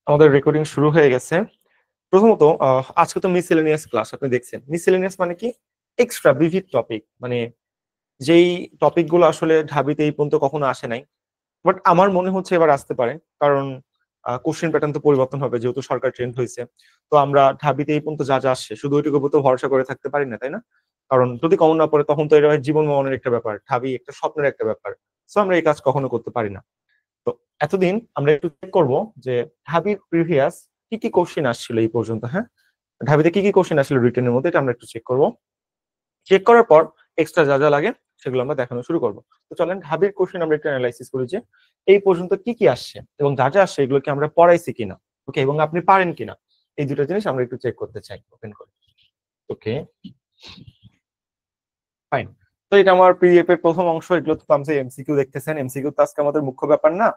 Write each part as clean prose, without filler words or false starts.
আমাদের রেকর্ডিং শুরু হয়ে গেছে। প্রথমত আজকে তো মিসেলেনিয়াস ক্লাস, আপনি দেখছেন। মিসেলেনিয়াস মানে কি? এক্সট্রা বিভিড টপিক, মানে যেই টপিক গুলো আসলে ঢাবিতে এই পর্যন্ত কখনো আসে নাই, বাট আমার মনে হচ্ছে এবার আসতে পারে। কারণ কোশ্চেন প্যাটার্ন তো পরিবর্তন হবে, যেহেতু সরকার ট্রেন্ড হয়েছে। তো আমরা ঢাবিতে এই পর্যন্ত যা যা আসছে শুধু ওইটুকুর উপর তো ভরসা করে থাকতে পারি না, তাই না? কারণ যদি কমন না পড়ে তখন তো এটা হয় জীবন মরণের একটা ব্যাপার, ঢাবি একটা স্বপ্নের একটা ব্যাপার। সো আমরা এই কাজ কখনো করতে পারি না। তো এতদিন আমরা একটু চেক করবো যে ঢাবির প্রিভিয়াস কি কি কোশ্চেন আসছিল এই পর্যন্ত। হ্যাঁ, ঢাবিতে কি কি কোশ্চেন আসছিল রিটেনের মধ্যে, এটা আমরা একটু চেক করবো। চেক করার পর এক্সট্রা যা যা লাগে সেগুলো আমরা দেখানো শুরু করবো। তো চলেন ঢাবির কোশ্চেন আমরা একটু অ্যানালাইসিস করি যে এই পর্যন্ত কি কি আসছে এবং যা যা আসছে এগুলোকে আমরা পড়াইছি কিনা, ওকে, এবং আপনি পারেন কিনা। এই দুটো জিনিস আমরা একটু চেক করতে চাই। ওপেন করে, ওকে, ফাইন। তো এটা আমার পিডিএফ এর প্রথম অংশ। এগুলো তো আপনি এমসিকিউ দেখতেছেন। এমসিকিউ তো আজকে আমাদের মুখ্য ব্যাপার না।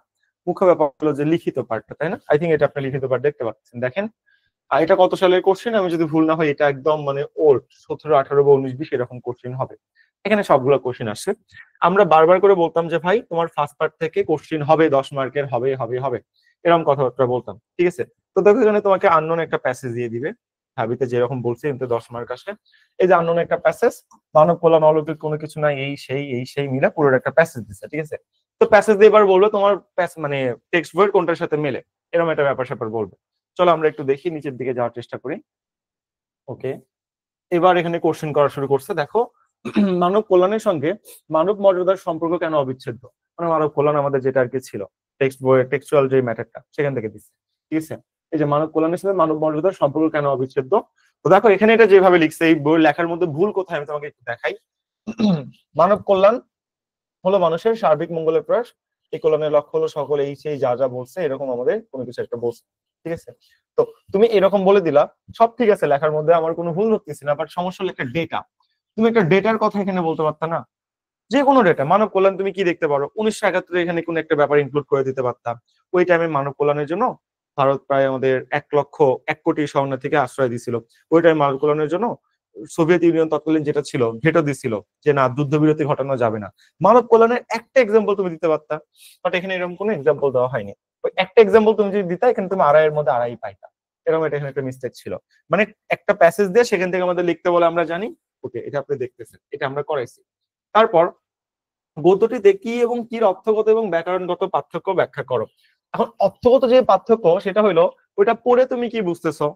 মুখ্য ব্যাপার হলো যে লিখিত পার্টটা, তাই না? আই থিঙ্ক এটা আপনি লিখিত পার্ট দেখতে পাচ্ছেন, দেখেন। আর এটা কত সালের কোশ্চেন? আমি যদি ভুল না হয় এটা একদম মানে ওল্ড 17, 18 বা 19, 20 এরকম কোশ্চেন হবে। এখানে সবগুলো কোশ্চেন আসছে। আমরা বারবার করে বলতাম যে ভাই তোমার ফার্স্ট পার্ট থেকে কোশ্চেন হবে, 10 মার্কের হবে হবে হবে, এরকম কথাবার্তা বলতাম, ঠিক আছে? তো দেখো এখানে তোমাকে আননোন একটা প্যাসেজ দিয়ে দিবে। ভাবিতে যেরকম বলছি এতে 10 মার্ক আসে। এই যে আননোন একটা প্যাসেজ, মানব কল্যাণ অলৌকিক কোনো কিছু নাই, এই সেই মিলে পুরো একটা প্যাসেজ দিচ্ছে, ঠিক আছে? তো প্যাসেজ দিয়ে এবার বলবে তোমার মানে টেক্সট বইয়ের কোনটার সাথে মেলে, এরকম একটা ব্যাপার স্যাপার বলবে। চলো আমরা একটু দেখি, নিচের দিকে যাওয়ার চেষ্টা করি। ওকে, এবার এখানে কোশ্চেন করা শুরু করছে, দেখো। মানব কল্যাণের সঙ্গে মানব মর্যাদার সম্পর্ক কেন অবিচ্ছেদ্য? মানে মানব কল্যাণ আমাদের যেটা আর কি ছিল টেক্সট বইয়ের টেক্সচুয়াল যে ম্যাটারটা সেখান থেকে দিচ্ছে, ঠিক আছে? এই যে মানব কল্যাণের সাথে মানব মর্যাদার সম্পর্ক কেন অবিচ্ছেদ্য। তো দেখো এখানে এটা যেভাবে লিখছে, এই বইয়ের লেখার মধ্যে ভুল কোথায় আমি তোমাকে একটু দেখাই। মানব কল্যাণ হলো মানুষের সার্বিক মঙ্গলের প্রয়াস। এই কল্যাণের লক্ষ্য হলো সকল এই সেই যা যা বলছে এরকম আমাদের কোনো কিছু একটা বলছে, ঠিক আছে? তো তুমি এরকম বলে দিলা, সব ঠিক আছে, লেখার মধ্যে আমার কোনো ভুল ধরতেছি না, বাট সমস্যা হলো একটা ডেটা। তুমি একটা ডেটার কথা এখানে বলতে পারতা না? যে কোনো ডেটা, মানব কল্যাণ তুমি কি দেখতে পারো 1971 এখানে কোন একটা ব্যাপার ইনক্লুড করে দিতে পারতাম। ওই টাইমে মানব কল্যাণের জন্য ভারত প্রায় আমাদের 1 লক্ষ 1 কোটি শরণার্থীকে আশ্রয় দিছিল। ওই টাইমে মানব কল্যাণের জন্য সোভিয়েত ইউনিয়ন তৎকালীন যেটা ছিল ভেটো দিছিল যে না, যুদ্ধবিরতি ঘটানো যাবে না। মানব কল্যাণের একটা এক্সাম্পল তুমি দিতে পারতা, বাট এখানে এরকম কোনো এক্সাম্পল দেওয়া হয়নি। ওই একটা এক্সাম্পল তুমি যদি দিতা এখানে তুমি আড়াইয়ের মধ্যে আড়াই পাইতা। এরকম এটা এখানে একটা মিস্টেক ছিল। মানে একটা প্যাসেজ দিয়ে সেখান থেকে আমাদের লিখতে বলে আমরা জানি, ওকে, এটা আপনি দেখতেছেন, এটা আমরা করাইছি। তারপর গদ্যটিতে কি এবং কির অর্থগত এবং ব্যাকরণগত পার্থক্য ব্যাখ্যা করো। এখন অর্থগত যে পার্থক্য সেটা হলো ওইটা পড়ে তুমি কি বুঝতেছো,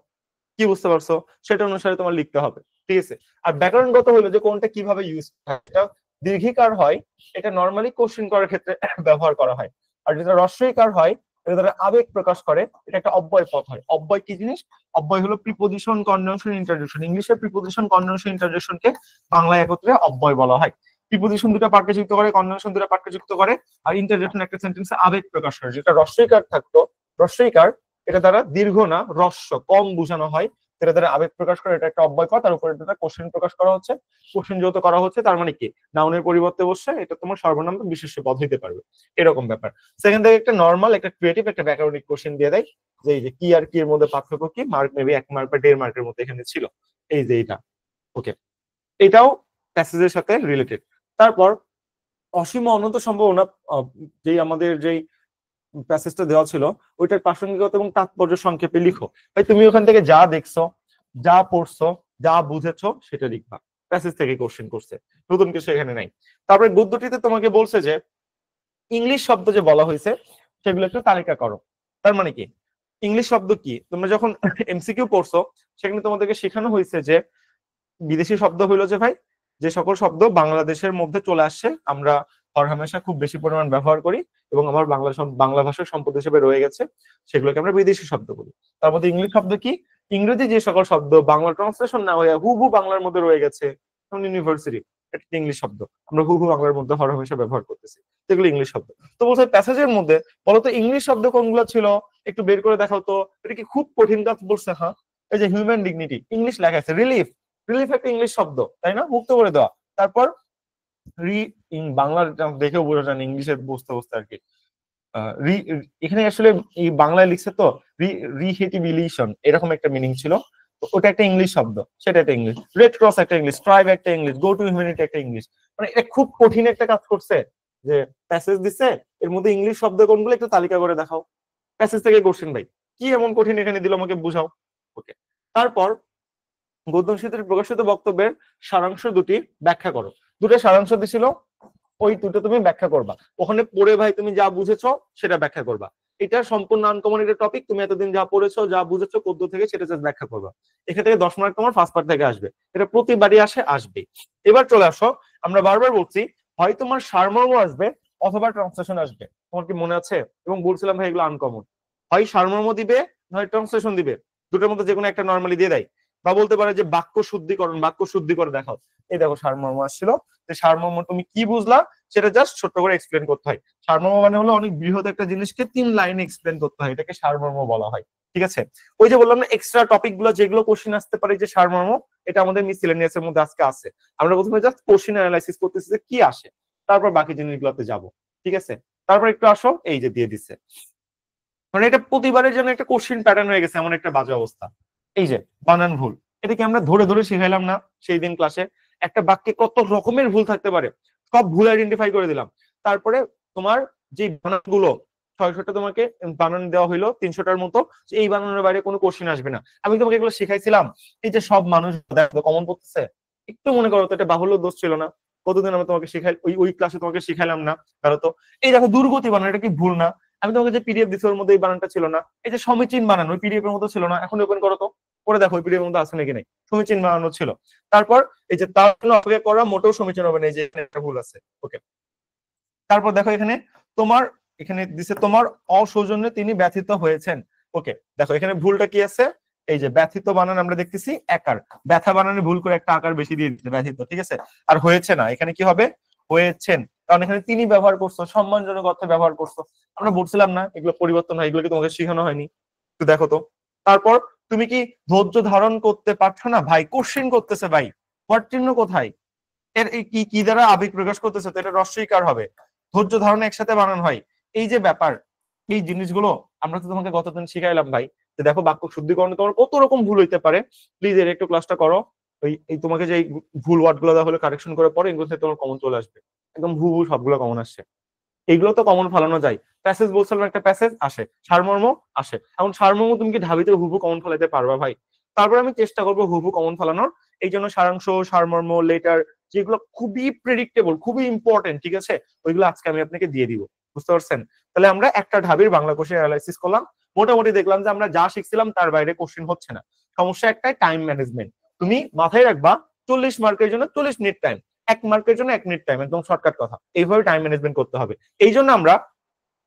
কি বুঝতে পারছো, সেটা অনুসারে তোমার লিখতে হবে, ঠিক আছে? আর ব্যাকরণগত হলো যে কোনটা কিভাবে ইউজ হয়। এটা দীর্ঘিকার হয়, এটা নর্মালি কোশ্চেন করার ক্ষেত্রে ব্যবহার করা হয়। আর যেটা রস্বইকার হয়, এটা দ্বারা আবেগ প্রকাশ করে, এটা একটা অব্যয় পদ হয়। অব্যয় কি জিনিস? অব্যয় হলো প্রিপোজিশন, কনজাংশন, ইন্টারজেকশন। ইংলিশে প্রিপোজিশন, কনজাংশন, ইন্টারজেকশনকে বাংলায় একত্রে অব্যয় বলা হয়। প্রিপোজিশন দুটো পার্টকে যুক্ত করে, কনজাংশন দুটো পার্টকে যুক্ত করে, আর ইন্টারজেকশন একটা সেন্টেন্সে আবেগ প্রকাশ করে। যেটা রস্বইকার থাকতো, রস্বইকার, এটা দ্বারা দীর্ঘ না হ্রস্ব কম বোঝানো হয়, এটা দ্বারা আবেগ প্রকাশ করে, এটা একটা অব্যয় পদ। তার উপরে একটা কোশ্চেন প্রকাশ করা হচ্ছে, কোশ্চেন যেহেতু করা হচ্ছে তার মানে কি নাউনের পরিবর্তে বসছে, এটা তোমার সর্বনাম বা বিশেষ্য পদ হইতে পারবে, এরকম ব্যাপার। সেখান থেকে একটা নর্মাল একটা ক্রিয়েটিভ একটা ব্যাকরণিক কোশ্চেন দিয়ে দেয় যে এই যে কি আর কি এর মধ্যে পার্থক্য কি, মার্ক মেবি 1 মার্ক বা 1.5 মার্কের মধ্যে এখানে ছিল। এই যে এটা, ওকে, এটাও প্যাসেজের সাথে রিলেটেড। তারপর অসীম অনন্ত সম্ভাবনা, যেই আমাদের যেই প্যাসেজটা দেওয়া ছিল ওইটার প্রাসঙ্গিকতা এবং তাৎপর্য সংক্ষেপে লিখো। ভাই তুমি ওখান থেকে যা দেখছো, যা পড়ছো, যা বুঝেছো সেটা লিখবা। প্যাসেজ থেকে কোশ্চেন করছে, নতুন কিছু এখানে নাই। তারপরে গদ্যটিতে তোমাকে বলছে যে ইংলিশ শব্দ যে বলা হয়েছে সেগুলো একটু তালিকা করো। তার মানে কি ইংলিশ শব্দ কি? তোমরা যখন এমসিকিউ পড়ছো সেখানে তোমাদেরকে শেখানো হয়েছে যে বিদেশি শব্দ হইলো যে ভাই যে সকল শব্দ বাংলাদেশের মধ্যে চলে আসছে আমরা হরহামেশা খুব বেশি পরিমাণ ব্যবহার করি এবং আমার বাংলা ভাষার সম্পদ হিসেবে রয়ে গেছে, সেগুলোকে আমরা বিদেশি শব্দ বলি। তার মধ্যে ইংলিশ শব্দ কি? ইংরেজি যে সকল শব্দ বাংলা ট্রান্সলেশন না হয়ে হুবহু বাংলার মধ্যে রয়ে গেছে, যেমন ইউনিভার্সিটি, এটা ইংলিশ শব্দ, আমরা হুবহু বাংলার মধ্যে হরহামেশা ব্যবহার করতেছি, সেগুলো ইংলিশ শব্দ। তো বলছে প্যাসেজের মধ্যে বলতো ইংলিশ শব্দ কোনগুলো ছিল, একটু বের করে দেখাও তো। এটা কি খুব কঠিন কাজ বলছে? হ্যাঁ, এই যে হিউম্যান ডিগনিটি ইংলিশ লেখা আছে, রিলিফ, রিলিফ একটা ইংলিশ শব্দ, তাই না? মুক্ত করে দেওয়া। তারপর রি বাংলা দেখেও বোঝা যায় ইংলিশে বুঝতে বুঝতে আর কি। এখানে আসলে এই বাংলায় লিখছে তো রিহেটিবিলিশন এরকম একটা মিনিং ছিল। তো ওটা একটা ইংলিশ শব্দ, সেটা একটা ইংলিশ। রেড ক্রস একটা ইংলিশ, ট্রাইব একটা ইংলিশ, গো টু হিউম্যানিটি একটা ইংলিশ। মানে এটা খুব কঠিন একটা কাজ করছে যে প্যাসেজ দিছে এর মধ্যে ইংলিশ শব্দ কোনগুলো একটু তালিকা করে দেখাও। প্যাসেজ থেকে কোশ্চেন ভাই, কি এমন কঠিন এখানে দিল আমাকে বুঝাও। ওকে, তারপর গৌতম স্মৃতির প্রকাশিত বক্তব্যের সারাংশ দুটি ব্যাখ্যা করো। দুটো সারাংশ দিছিল, ওই দুটো তুমি ব্যাখ্যা করবা। ওখানে পড়ে ভাই তুমি যা বুঝেছো সেটা ব্যাখ্যা করবা। এটা সম্পূর্ণ আনকমন একটা টপিক, তুমি এতদিন যা পড়েছো যা বুঝেছো পদ্য থেকে সেটা জাস্ট ব্যাখ্যা করবা। এখান থেকে 10 মার্ক তোমার ফার্স্ট পার্ট থেকে আসবে, এটা প্রতিবারই আসবে। এবার চলে আসো, আমরা বারবার বলছি হয় তোমার সারমর্ম আসবে অথবা ট্রান্সলেশন আসবে। তোমার কি মনে আছে? এবং বলছিলাম ভাই এগুলো আনকমন, হয় সারমর্ম দিবে নয় ট্রান্সলেশন দিবে, দুটোর মধ্যে যে কোনো একটা নর্মালি দিয়ে দেয়। বা বলতে পারে যে বাক্য শুদ্ধিকরণ, বাক্য শুদ্ধি করে দেখাও। এই দেখো সারমর্ম আসছিল, সারমর্ম তুমি কি বুঝলা সেটা জাস্ট ছোট্ট করে এক্সপ্লেন করতে হয়। সারমর্ম মানে হলো অনেক বৃহৎ একটা জিনিসকে 3 লাইনে এক্সপ্লেন করতে হয়, এটাকে সারমর্ম বলা হয়। ঠিক আছে, ওই যে বললাম না এক্সট্রা টপিক গুলো যেগুলো কোশ্চেন আসতে পারে যে সারমর্ম, এটা আমাদের মিসেলেনিয়াস এর মধ্যে আজকে আছে। আমরা প্রথমে জাস্ট কোশ্চেন অ্যানালাইসিস করতেছি যে কি আসে, তারপর বাকি জিনিসগুলোতে যাব। ঠিক আছে, তারপর একটু আসো, এই যে দিয়ে দিচ্ছে, মানে এটা প্রতিবারের জন্য একটা কোশ্চেন প্যাটার্ন হয়ে গেছে, এমন একটা বাজে অবস্থা। এই যে বানান ভুল, এটা কি আমরা ধরে ধরে শিখাইলাম না সেই দিন ক্লাসে? একটা বাক্যে কত রকমের ভুল থাকতে পারে, সব ভুল আইডেন্টিফাই করে দিলাম। তারপরে তোমার যে বানানগুলো 600টা তোমাকে বানান দেওয়া হইলো, 300টার মতো, এই বানানোর বাইরে কোনো কোশ্চেন আসবে না। আমি তোমাকে এগুলো শিখাইছিলাম, এই যে সব মানুষ কমন পড়তেছে, একটু মনে করো তো এটা বাহুল্য দোষ ছিল না? কতদিন আমি তোমাকে শিখাই, ওই ক্লাসে তোমাকে শিখাইলাম না? কারো তো এই দেখো দুর্গতি বানান, এটা কি ভুল না? আমি তোমাকে যে পিডিএফ দিচ্ছি ওর মধ্যে এই বানানটা ছিল না। এই যে সমীচীন বানান ওই পিডিএফ এর মধ্যে ছিল না, এখন ওপেন করো তো, করে দেখো ওই পিডিএফ এর মধ্যে আছে নাকি নাই, সমীচীন বানানো ছিল। তারপর এই যে তার জন্য অপেক্ষা করা মোটেও সমীচীন হবে না, এই যে একটা ভুল আছে। ওকে, তারপর দেখো এখানে তোমার, এখানে দিছে তোমার অসৌজন্যে তিনি ব্যথিত হয়েছেন। ওকে, দেখো এখানে ভুলটা কি আছে, এই যে ব্যথিত বানান আমরা দেখতেছি একার, ব্যথা বানানে ভুল করে একটা আকার বেশি দিয়ে দিচ্ছে ব্যথিত। ঠিক আছে, আর হয়েছে না, এখানে কি হবে হয়েছেন, কারণ এখানে তিনি ব্যবহার করছো, সম্মানজনক অর্থে ব্যবহার করছো। আমরা বলছিলাম না এগুলো পরিবর্তন হয়, এগুলো কি তোমাকে শেখানো হয়নি? তো দেখো তো, তারপর তুমি কি ধৈর্য ধারণ করতে পারছো না ভাই, কোশ্চিন করতেছে ভাই, হোয়াট চিহ্ন কোথায়, এর এই কি কি দ্বারা আবেগ প্রকাশ করতেছে, তো এটা রস্বইকার হবে, ধৈর্য ধারণ একসাথে বানানো হয়। এই যে ব্যাপার, এই জিনিসগুলো আমরা তো তোমাকে গতদিন শিখাইলাম ভাই, যে দেখো বাক্য শুদ্ধিকরণ তোমার কত রকম ভুল হইতে পারে। প্লিজ এর একটু ক্লাসটা করো, ওই এই তোমাকে যে ভুল ওয়ার্ড গুলো দেওয়া হলে কারেকশন করে পরে এগুলো থেকে তোমার কমন চলে আসবে, একদম হু হু সবগুলো কমন আসছে। এইগুলো তো কমন ফালানো যায়, প্যাসেজ বলছিলাম একটা প্যাসেজ আসে, সারমর্ম আসে, এখন সারমর্ম তুমি কি ঢাবিতে হুবু কমন ফলাইতে পারবা ভাই? তারপর আমি চেষ্টা করবো হুবু কমন ফলানোর। এই জন্য সারাংশ, সারমর্ম, লেটার যেগুলো খুবই প্রেডিক্টেবল, খুবই ইম্পর্টেন্ট, ঠিক আছে, ওইগুলো আজকে আমি আপনাকে দিয়ে দিব। বুঝতে পারছেন? তাহলে আমরা একটা ঢাবির বাংলা কোশ্চেন অ্যানালাইসিস করলাম, মোটামুটি দেখলাম যে আমরা যা শিখছিলাম তার বাইরে কোশ্চেন হচ্ছে না। সমস্যা একটাই, টাইম ম্যানেজমেন্ট। তুমি মাথায় রাখবা 40 মার্কের জন্য 40 মিনিট টাইম, 1 মার্কের জন্য 1 মিনিট টাইম, একদম শর্টকাট কথা। এইভাবে টাইম ম্যানেজমেন্ট করতে হবে। এই জন্য আমরা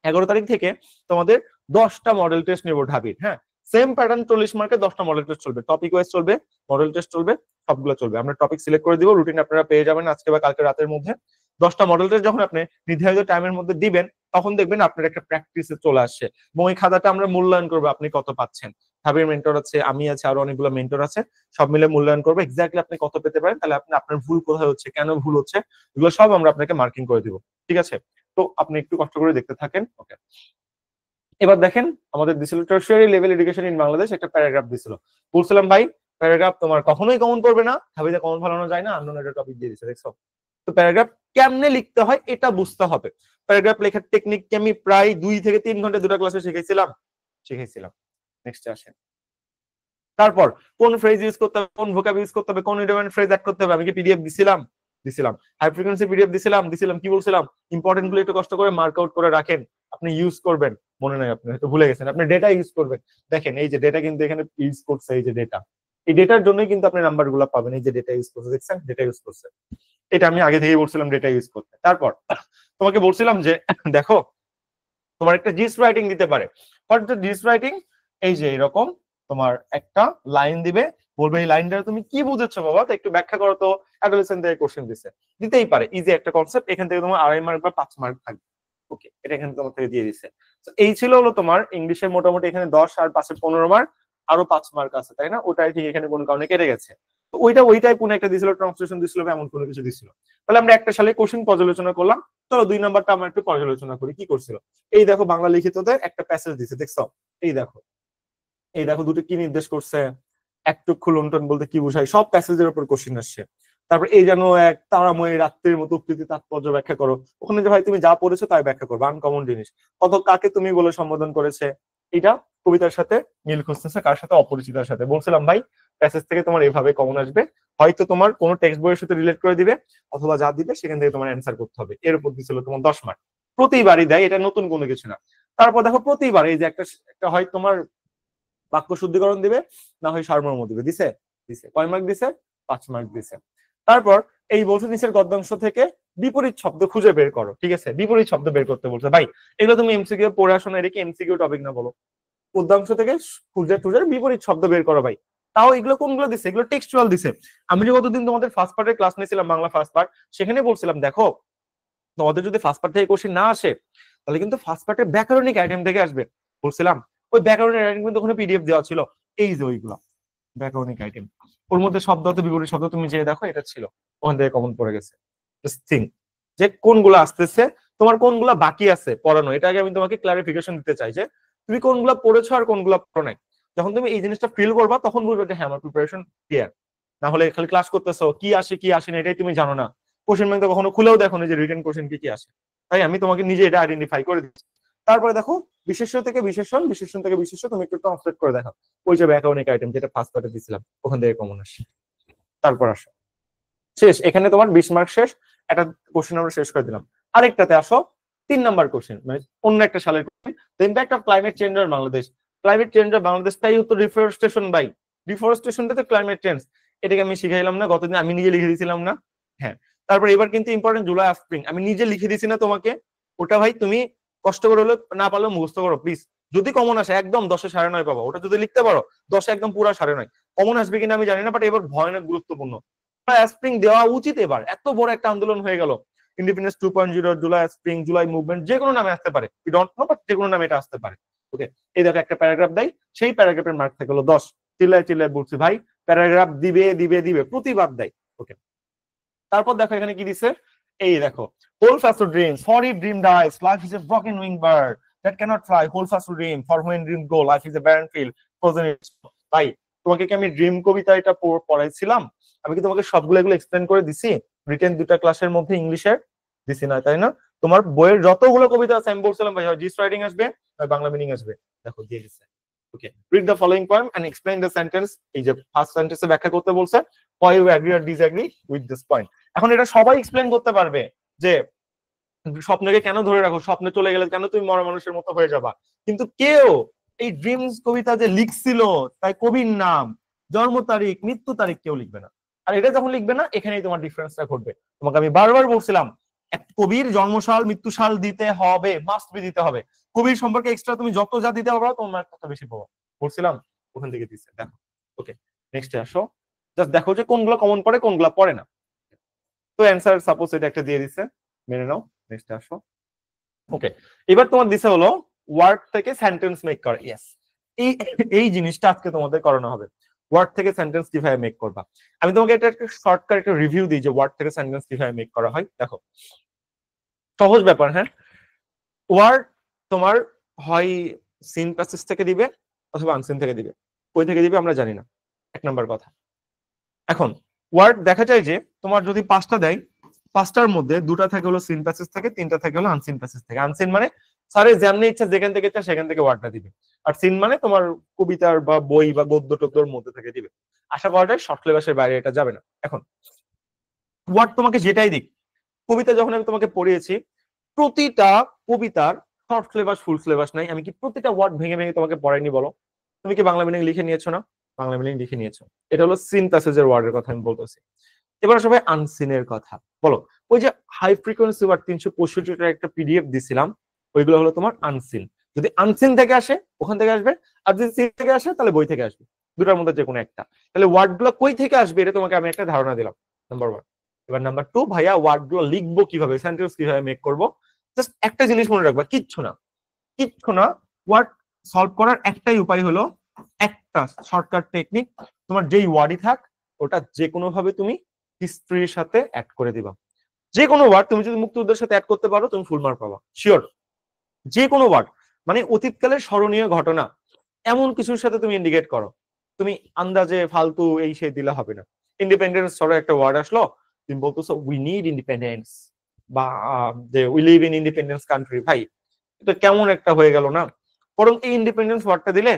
11 তারিখ থেকে তোমাদের 10টা মডেল টেস্ট নেবো ঢাবির। হ্যাঁ, সেম প্যাটার্ন, 40 মার্কে 10টা মডেল টেস্ট চলবে, টপিক ওয়াইজ চলবে, মডেল টেস্ট চলবে, সবগুলো চলবে। আমরা টপিক সিলেক্ট করে দিব, রুটিন আপনারা পেয়ে যাবেন আজকে বা কালকে রাতের মধ্যে। 10টা মডেল টেস্ট যখন আপনি নির্ধারিত টাইমের মধ্যে দিবেন, তখন দেখবেন আপনার একটা প্র্যাকটিসে চলে আসছে, এবং ওই খাতাটা আমরা মূল্যায়ন করবো আপনি কত পাচ্ছেন। ঢাবির মেন্টর আছে, আমি আছে, আরো অনেকগুলো মেন্টর আছে, সব মিলে মূল্যায়ন করবো এক্স্যাক্টলি আপনি কত পেতে পারেন। তাহলে আপনি আপনার ভুল কোথায় হচ্ছে, কেন ভুল হচ্ছে, এগুলো সব আমরা আপনাকে মার্কিং করে দিব। ঠিক আছে, তো আপনি একটু কষ্ট করে দেখতে থাকেন। ওকে, এবার দেখেন আমাদের দিছিল tertiary level education in Bangladesh, একটা প্যারাগ্রাফ দিছিল। বলছিলাম ভাই প্যারাগ্রাফ তোমার কখনোই কমন পড়বে না, ঢাবিতে কমন ফলানো যায় না, আননোন একটা টপিক দিয়ে দিছে, দেখছো? তো প্যারাগ্রাফ কেমনে লিখতে হয় এটা বুঝতে হবে। প্যারাগ্রাফ লেখার টেকনিক কে আমি প্রায় 2 থেকে 3 ঘন্টা দুটো ক্লাসে শিখাইছিলাম। নেক্সট আসেন, তারপর কোন ফ্রেজ ইউজ করতে হবে, কোন ভোকাব ইউজ করতে হবে, কোন ইডিওমেন্ট ফ্রেজ অ্যাড করতে হবে, আমি কি পিডিএফ দিছিলাম হাই ফ্রিকোয়েন্সি পিডিএফ দিছিলাম কি বলছিলাম, ইম্পর্টেন্ট গুলো একটু কষ্ট করে মার্ক আউট করে রাখেন, আপনি ইউজ করবেন। মনে নাই, আপনি হয়তো ভুলে গেছেন, আপনি ডেটা ইউজ করবেন। দেখেন এই যে ডেটা কিন্তু এখানে ইউজ করছে, এই যে ডেটা, এই ডেটার জন্যই কিন্তু আপনি নাম্বার গুলো পাবেন। এই যে ডেটা ইউজ করছে, দেখছেন ডেটা ইউজ করছে, এটা আমি আগে থেকেই বলছিলাম ডেটা ইউজ করতে। তারপর তোমাকে বলছিলাম যে দেখো তোমার একটা জিস্ট রাইটিং দিতে পারে। হোয়াট দ্য জিস্ট রাইটিং, এই যে এরকম তোমার একটা লাইন দিবে, বলবে এই লাইনটা তুমি কি বুঝেছো বাবা, তো একটু ব্যাখ্যা করো তো, অ্যাডোলেসেন্ট থেকে কোশ্চেন দিছে, দিতেই পারে, ইজি একটা কনসেপ্ট, এখান থেকে তোমার 2.5 মার্ক বা 5 মার্ক থাকবে। ওকে, এটা এখানে তোমার থেকে দিয়ে দিছে। এই ছিল হলো তোমার ইংলিশের মোটামুটি এখানে 10 আর 5 15 মার্ক, আরো 5 মার্ক আছে, তাই না? ওটাই ঠিক এখানে কোন কারণে কেটে গেছে। তো ওইটাই কোন একটা দিছিল, ট্রান্সলেশন দিছিল, এমন কোনো কিছু দিছিল। তাহলে আমরা একটা সালে কোশ্চেন পর্যালোচনা করলাম। চলো 2 নাম্বারটা আমরা একটু পর্যালোচনা করি, কি করছিল। এই দেখো বাংলা লিখিততে একটা প্যাসেজ দিছে, দেখছো? এই দেখো দুটো কি নির্দেশ করছে, একটুকু লন্ঠন বলতে কি বোঝায়, সব প্যাসেজের উপর কোশ্চেন আসছে। তারপর এই যেন এক তারাময় রাত্রির মতো উক্তিতে তাৎপর্য ব্যাখ্যা করো, ওখানে যে ভাই তুমি যা পড়েছো তাই ব্যাখ্যা করবো, আনকমন জিনিস। কত কাকে তুমি বলে সম্বোধন করেছে, এটা কবিতার সাথে মিল খুঁজতেছে, কার সাথে? অপরিচিতার সাথে। বলছিলাম ভাই প্যাসেজ থেকে তোমার এভাবে কমন আসবে, হয়তো তোমার কোনো টেক্সট বইয়ের সাথে রিলেট করে দিবে, অথবা যা দিবে সেখান থেকে তোমার অ্যান্সার করতে হবে। এর উপর দিছিল তোমার 10 মার্ক, প্রতিবারই দেয়, এটা নতুন কোনো কিছু না। তারপর দেখো প্রতিবার এই যে একটা একটা হয় তোমার বাক্য শুদ্ধিকরণ দিবে, না হয় সারমর্ম দিবে, দিছে দিছে কয় মার্ক দিছে? 5 মার্ক দিছে। তারপর এই বলছে নিচের গদ্যাংশ থেকে বিপরীত শব্দ খুঁজে বের করো, ঠিক আছে? বিপরীত শব্দ বের করতে বলছে। ভাই এগুলো তুমি এমসিকিউ পড়ে আসো না, এটা কি এমসিকিউ টপিক না বলো? পদ্যাংশ থেকে খুঁজে খুঁজে বিপরীত শব্দ বের করো ভাই। তাও এগুলো কোনগুলো দিছে? এগুলো টেক্সচুয়াল দিছে। আমি যে কতদিন তোমাদের ফার্স্ট পার্টের ক্লাস নিয়েছিলাম, বাংলা ফার্স্ট পার্ট, সেখানে বলছিলাম দেখো তোমাদের যদি ফার্স্ট পার্ট থেকে কোশ্চেন না আসে, তাহলে কিন্তু ফার্স্ট পার্টের ব্যাকরণিক আইটেম থেকে আসবে। বলছিলাম ওই ব্যাকরণিক আইটেম কিন্তু ওখানে পিডিএফ দেওয়া ছিল, এই যে ওইগুলো ব্যাকরণিক আইটেম, ওর মধ্যে শব্দ তো বিপরীত শব্দ তুমি যে দেখো এটা ছিল, ওখান থেকে কমন পড়ে গেছে। থিঙ্ক যে কোনগুলো আসতেছে, তোমার কোনগুলা বাকি আছে পড়ানো, এটা আগে আমি তোমাকে ক্লারিফিকেশন দিতে চাই যে তুমি কোনগুলা পড়েছো আর কোনগুলা পড়ো নাই। যখন তুমি এই জিনিসটা ফিল করবা তখন বুঝবে যে হ্যাঁ আমার প্রিপারেশন ক্লিয়ার। না হলে খালি ক্লাস করতেছো, কি আসে কি আসে না এটাই তুমি জানো না, কোশ্চেন ব্যাংক তো কখনো খুলেও দেখো না যে রিটেন কোশ্চেন কি কি আসে। তাই আমি তোমাকে নিজে এটা আইডেন্টিফাই করে দিচ্ছি। তারপরে দেখো বিশেষ্য থেকে বিশেষণ, বিশেষণ থেকে বিশেষ্য তুমি একটু ট্রান্সলেট করে দেখো, ওই যে ব্যাকরণিক আইটেম যেটা ফার্স্ট পার্টে দিছিলাম ওখান থেকে কমন আসে। তারপর আসো শেষ, এখানে তোমার 20 মার্ক শেষ, একটা কোশ্চেন আমরা শেষ করে দিলাম। আরেকটাতে আসো 3 নাম্বার কোশ্চেন, মানে অন্য একটা সালের question, the impact of climate change on Bangladesh. Climate change on Bangladesh, তাই উত্তর ডিফরেস্টেশন বাই। ডিফরেস্টেশনটা তো ক্লাইমেট চেঞ্জ, এটাকে আমি শিখাইলাম না গতদিন, আমি নিজে লিখে দিয়েছিলাম না? হ্যাঁ। তারপর এবার কিন্তু ইম্পর্টেন্ট জুলাই অফস্প্রিং, আমি নিজে লিখে দিছি না তোমাকে? ওটা ভাই তুমি কষ্ট করে হলে না পারলেও মুখস্থ করো প্লিজ। যদি কমন আসে একদম 10-এ 9.5 পাবো, ওটা যদি লিখতে পারো 10-এ একদম পুরা 9.5। কমন আসবে কিনা আমি জানি না, বাট এবার ভয়ানক গুরুত্বপূর্ণ। স্প্রিং দেওয়া উচিত, এবার এত বড় একটা আন্দোলন হয়ে গেল, independence 2.0, July spring, July movement, যে কোনো নামে আসতে পারে, উই ডোন্ট নো, বাট যে কোনো নামে এটা আসতে পারে। ওকে, এই দেখো একটা প্যারাগ্রাফ দেয়, সেই প্যারাগ্রাফের মার্ক থেকে হলো 10। চিল্লায় চিল্লায় বলছি ভাই প্যারাগ্রাফ দিবে দিবে দিবে, প্রতিবাদ দেয়। ওকে, তারপর দেখো এখানে কি দিছে, এই দেখো hold fast to dream, for if dream dies, life is a broken wing bird that cannot fly, hold fast to dream, for when dream go, life is a barren field frozen. ভাই তোমাকে কি আমি dream কবিতা এটা পড়াইছিলাম? আমি কি তোমাকে সবগুলো এগুলো এক্সপ্লেন করে দিছি? রিটেন 2টা ক্লাসের মধ্যে ইংলিশের দিছি না, তাই না? তোমার বইয়ের যতগুলো কবিতা আছে আমি বলছিলাম ভাই জিস্ট রাইটিং আসবে আর বাংলা মিনিং আসবে, দেখো দিয়ে দিছে। Okay, read the following poem and explain the sentence. এই যে ফার্স্ট সেন্টেন্সে ব্যাখ্যা করতে বলছে, why you agree or disagree with this point। এখন এটা সবাই এক্সপ্লেন করতে পারবে যে স্বপ্নকে কেন ধরে রাখো, স্বপ্নে চলে গেলে কেন তুমি মরা মানুষের মতো হয়ে যাবা, কিন্তু কেউ এই ড্রিমস কবিতা যে লিখছিল তাই কবির নাম, জন্ম তারিখ, মৃত্যু তারিখ কেউ লিখবে না। আর এটা যখন লিখবে না, এখানেই তোমার ডিফারেন্সটা ঘটবে। তোমাকে আমি বারবার বলছিলাম এক কবির জন্মসাল মৃত্যুসাল দিতে হবে, মাস্ট বি দিতে হবে। কবির সম্পর্কে এক্সট্রা তুমি যত যা দিতে পারো তোমার তত বেশি পাবো, বলছিলাম ওখান থেকে দিচ্ছে দেখো। ওকে, নেক্সটে আসো, জাস্ট দেখো যে কোনগুলো কমন পড়ে কোনগুলো পড়ে না। তো অ্যান্সার সাপোজ এটা একটা দিয়ে দিচ্ছে, মেনে নাও। নেক্সটে আসো। ওকে, এবার তোমার দিছে হলো ওয়ার্ড থেকে সেন্টেন্স মেক করা। ইয়েস, এই এই জিনিসটা আজকে তোমাদের করানো হবে, ওয়ার্ড থেকে সেন্টেন্স কিভাবে মেক করবা। আমি তোমাকে এটা একটা শর্টকাট একটা রিভিউ দিই যে ওয়ার্ড থেকে সেন্টেন্স কিভাবে মেক করা হয়। দেখো সহজ ব্যাপার, হ্যাঁ। ওয়ার্ড তোমার হয় সিন প্যাসেজ থেকে দিবে অথবা আনসিন থেকে দিবে, কই থেকে দিবে আমরা জানি না, 1 নাম্বার কথা। এখন ওয়ার্ড দেখা যায় যে তোমার যদি 5টা দেয়, 5টার মধ্যে 2টা থাকে হলো সিন প্যাসেজ থেকে, 3টা থাকে হলো আনসিন প্যাসেজ থেকে। আনসিন মানে স্যারে যেমনি ইচ্ছা যেখান থেকে ইচ্ছা সেখান থেকে ওয়ার্ডটা দিবে, আর সিন মানে তোমার কবিতার বা বই বা গদ্য টদ্যর মধ্যে থেকে দিবে। আশা করা যায় শর্ট সিলেবাসের বাইরে এটা যাবে না। এখন ওয়ার্ড তোমাকে যেটাই দিক, কবিতা যখন আমি তোমাকে পড়িয়েছি, প্রতিটা কবিতার শর্ট সিলেবাস ফুল সিলেবাস নাই, আমি কি প্রতিটা ওয়ার্ড ভেঙে ভেঙে তোমাকে পড়াইনি বলো? তুমি কি বাংলা মিনিং লিখে নিয়েছো না? বাংলা মিনিং লিখে নিয়েছো। এটা হলো সিন প্যাসেজের ওয়ার্ডের কথা আমি বলতেছি। এবার সবাই আনসিনের কথা বলো। ওই যে হাই ফ্রিকোয়েন্সি ওয়ার্ড 365টার একটা পিডিএফ দিছিলাম, ওইগুলো হলো তোমার আনসিন। যদি আনসিন থেকে আসে ওখান থেকে আসবে, আর যদি সিন থেকে আসে তাহলে বই থেকে আসবে, দুটার মধ্যে যে কোনো একটা। তাহলে ওয়ার্ড গুলো কই থেকে আসবে এটা তোমাকে আমি একটা ধারণা দিলাম, নাম্বার 1। এবার নাম্বার 2, ভাইয়া ওয়ার্ড গুলো লিখবো কিভাবে, সেন্টেন্স কিভাবে মেক করবো। জাস্ট একটা জিনিস মনে রাখবা, কিচ্ছু না কিচ্ছু না, ওয়ার্ড সলভ করার একটাই উপায় হলো একটা শর্টকাট টেকনিক, তোমার যেই ওয়ার্ডই থাক ওটা যে কোনো ভাবে তুমি হিস্ট্রির সাথে অ্যাড করে দিবা। যে কোনো ওয়ার্ড তুমি যদি মুক্তিযুদ্ধের সাথে অ্যাড করতে পারো তুমি ফুল মার্ক পাবা শিওর। যে কোনো ওয়ার্ড মানে অতীতকালের স্মরণীয় ঘটনা এমন কিছুর সাথে তুমি ইন্ডিকেট করো, তুমি আন্দাজে ফালতু এই সেই দিলে হবে না। ইন্ডিপেন্ডেন্স ধরো একটা ওয়ার্ড আসলো, তুমি বলতেছো উই নিড ইন্ডিপেন্ডেন্স বা we live in independence country, ভাই এটা কেমন একটা হয়ে গেল না? বরং এই ইন্ডিপেন্ডেন্স ওয়ার্ডটা দিলে